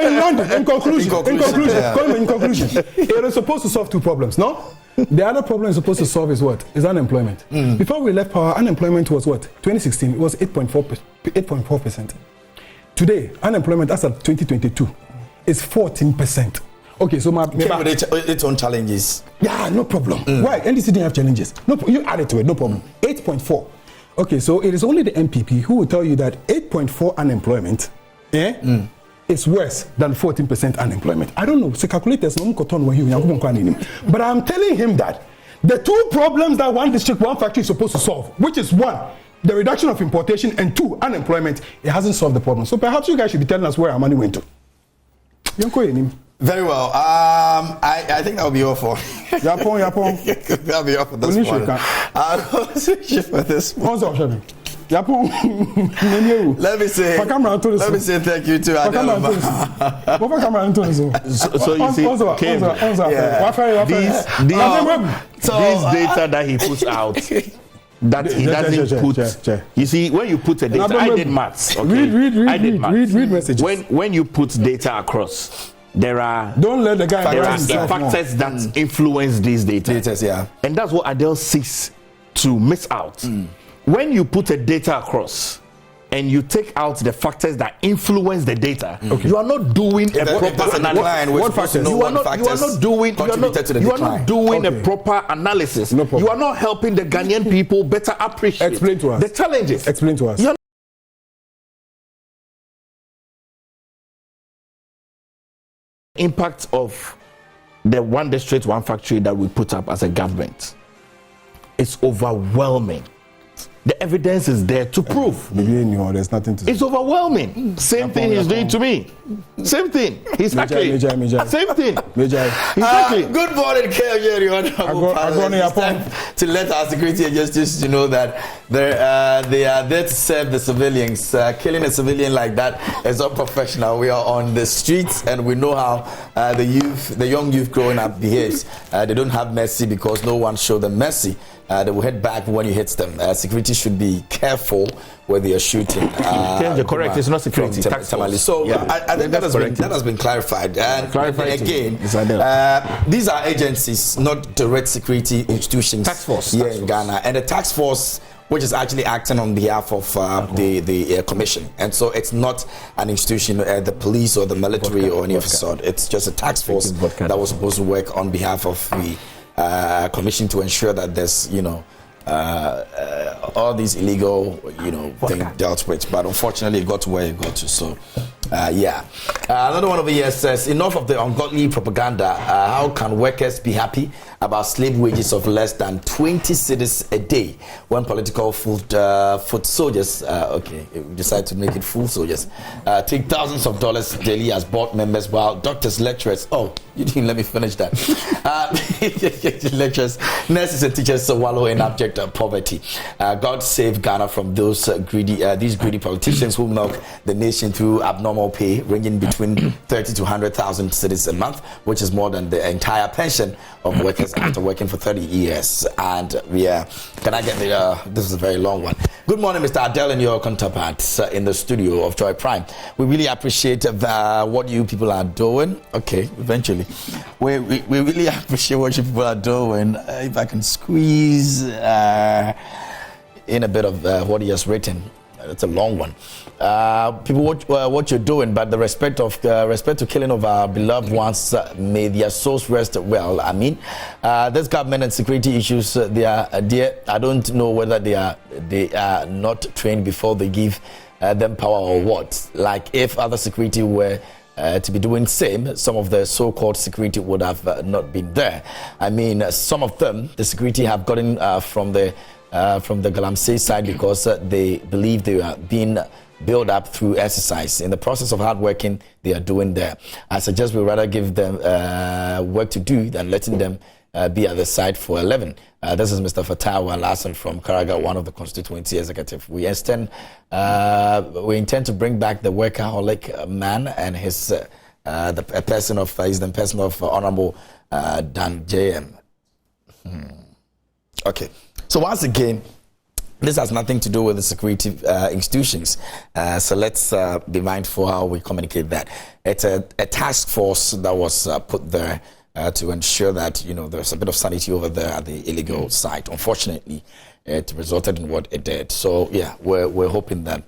Speaker 5: in London, in conclusion, it is supposed to solve two problems, no? The other problem it's supposed to solve is what? Is unemployment. Before we left power, unemployment was what? 2016, it was 8.4%. Today, unemployment as of 2022 is 14%. Okay, so
Speaker 1: its own challenges.
Speaker 5: Yeah, no problem. Why? NDC didn't have challenges. No, you add it to it, no problem. 8.4. Okay, so it is only the MPP who will tell you that 8.4 unemployment, it's worse than 14% unemployment. I don't know. So calculators, but I'm telling him that the two problems that one district, one factory is supposed to solve, which is one, the reduction of importation, and two, unemployment, it hasn't solved the problem. So perhaps you guys should be telling us where our money went to.
Speaker 1: Very well. I think that'll be all for.
Speaker 5: Yapon.
Speaker 1: That'll be all for this one. For this one. Let me say thank you to Adele.
Speaker 4: So you see, these data that he puts out, that he doesn't put. You see, when you put a data, I did maths. Okay?
Speaker 5: Read messages.
Speaker 4: When you put data across, there are factors that influence these data. And that's what Adele seeks to miss out. When you put a data across and you take out the factors that influence the data, you are not doing a proper analysis.
Speaker 1: What factors?
Speaker 4: You are not doing a proper analysis.
Speaker 5: No problem.
Speaker 4: You are not helping the Ghanaian people better appreciate the challenges.
Speaker 5: Explain to us.
Speaker 4: Impact of the one district, one factory that we put up as a government. It's overwhelming. The evidence is there to prove.
Speaker 5: There's nothing to say.
Speaker 4: It's overwhelming. Same thing he's doing to me. Same thing. He's actually same thing. Exactly.
Speaker 1: Good morning, KMJ. It's time to let our security agencies know that they are there to serve the civilians. Killing a civilian like that is unprofessional. We are on the streets and we know how the young youth growing up behaves. They don't have mercy because no one showed them mercy. They will head back when you hit them. Security should be careful where they are shooting.
Speaker 4: Correct. It's not security.
Speaker 1: So I think that has been clarified. And again, these are agencies, not direct security institutions.
Speaker 4: Task force
Speaker 1: here in Ghana, and the task force, which is actually acting on behalf of the commission, and so it's not an institution, the police or the military or any of the sort. It's just a task force that was supposed to work on behalf of the commission to ensure that there's all these illegal things dealt with. But unfortunately, it got to where it got to. So another one over here says, enough of the ungodly propaganda. How can workers be happy about slave wages of less than 20 cedis a day when political foot soldiers decide to make it full soldiers take thousands of dollars daily as board members, while doctors, lecturers, you didn't let me finish that. Lecturers, nurses and teachers wallow in abject poverty. God save Ghana from those these greedy politicians who milk the nation through abnormal pay ranging between 30 to 100,000 cedis a month, which is more than the entire pension of workers after working for 30 years. And can I get this is a very long one. Good morning, Mr. Adele and your counterparts in the studio of Joy Prime. We really appreciate what you people are doing. Okay, eventually. We really appreciate what you people are doing. If I can squeeze in a bit of what he has written. It's a long one. People watch what you're doing, but the respect to killing of our beloved ones, may their souls rest well. I mean, this government and security issues, I don't know whether they are not trained before they give them power or what. Like if other security were to be doing same, some of the so-called security would have not been there. I mean, some of them, the security have gotten from the Galamsey side because they believe they are being built up through exercise. In the process of hard working they are doing there, I suggest we rather give them work to do than letting them be at the side for 11. This is Mr. Fatawa Larson from Karaga, one of the constituency executive. We intend to bring back the workaholic man and his the person of Honorable Dan JM. Okay. So once again, this has nothing to do with the security institutions. So let's be mindful how we communicate that. It's a task force that was put there to ensure that there's a bit of sanity over there at the illegal site. Unfortunately, it resulted in what it did. So yeah, we're hoping that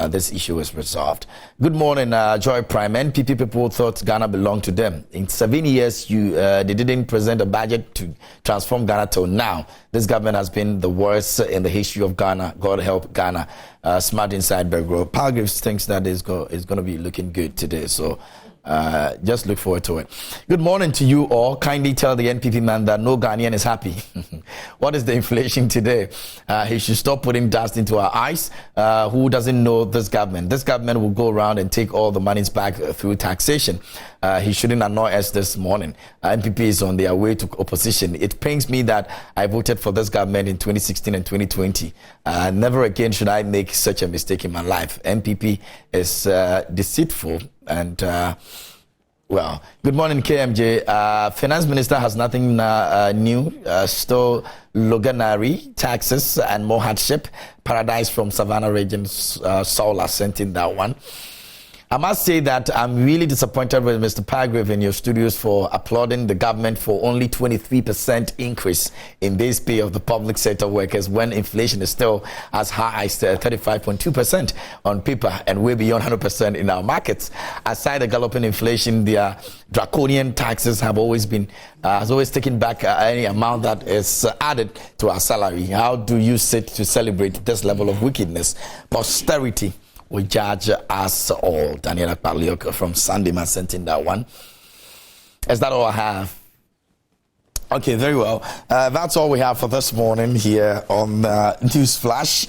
Speaker 1: this issue is resolved. Good morning, Joy Prime. NPP people thought Ghana belonged to them. In 7 years, they didn't present a budget to transform Ghana till now. This government has been the worst in the history of Ghana. God help Ghana. Smart inside Bergro. Palgrives thinks that is going to be looking good today. So just look forward to it. Good morning to you all. Kindly tell the NPP man that no Ghanaian is happy. What is the inflation today? He should stop putting dust into our eyes. Who doesn't know this government? This government will go around and take all the monies back through taxation. He shouldn't annoy us this morning. NPP is on their way to opposition. It pains me that I voted for this government in 2016 and 2020. Never again should I make such a mistake in my life. NPP is deceitful and well, good morning, KMJ. Finance Minister has nothing new. Still Loganari, taxes and more hardship. Paradise from Savannah region. Saula sent in that one. I must say that I'm really disappointed with Mr. Palgrave in your studios for applauding the government for only 23% increase in base pay of the public sector workers when inflation is still as high as 35.2% on paper and way beyond 100% in our markets. Aside the galloping inflation, their draconian taxes have always been has always taken back any amount that is added to our salary. How do you sit to celebrate this level of wickedness? Posterity will judge us all. Daniela Paliok from Sandyman sent in that one. Is that all I have? Okay, very well. That's all we have for this morning here on News Flash.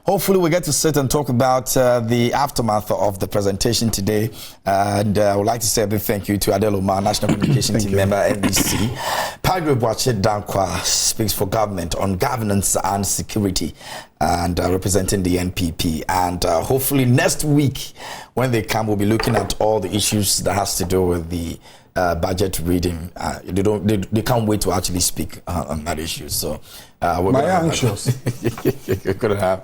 Speaker 1: Hopefully we get to sit and talk about the aftermath of the presentation today. And I would like to say a big thank you to Adele Omar, National Communication Team member, NBC. Palgrave Boakye Dankwa speaks for government on governance and security and representing the NPP. And hopefully next week when they come, we'll be looking at all the issues that has to do with the budget reading. They can't wait to actually speak on that issue. So we're anxious. You're gonna have.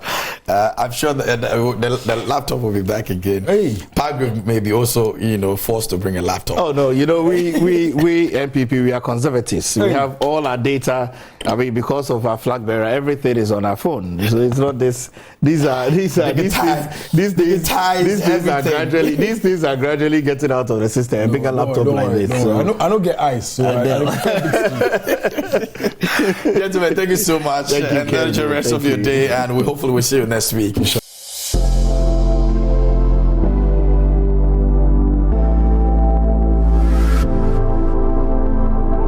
Speaker 1: I'm sure that the laptop will be back again. Hey, Palgrave may be also forced to bring a laptop.
Speaker 4: Oh no, we NPP, we are conservatives. Hey. We have all our data. I mean, because of our flag bearer, everything is on our phone. So it's not this. These things are gradually getting out of the system. A bigger laptop like this. So.
Speaker 5: I don't get eyes. So
Speaker 1: Gentlemen, thank you so much.
Speaker 4: Thank you,
Speaker 1: and enjoy the rest of your day, and hopefully we'll see you next week.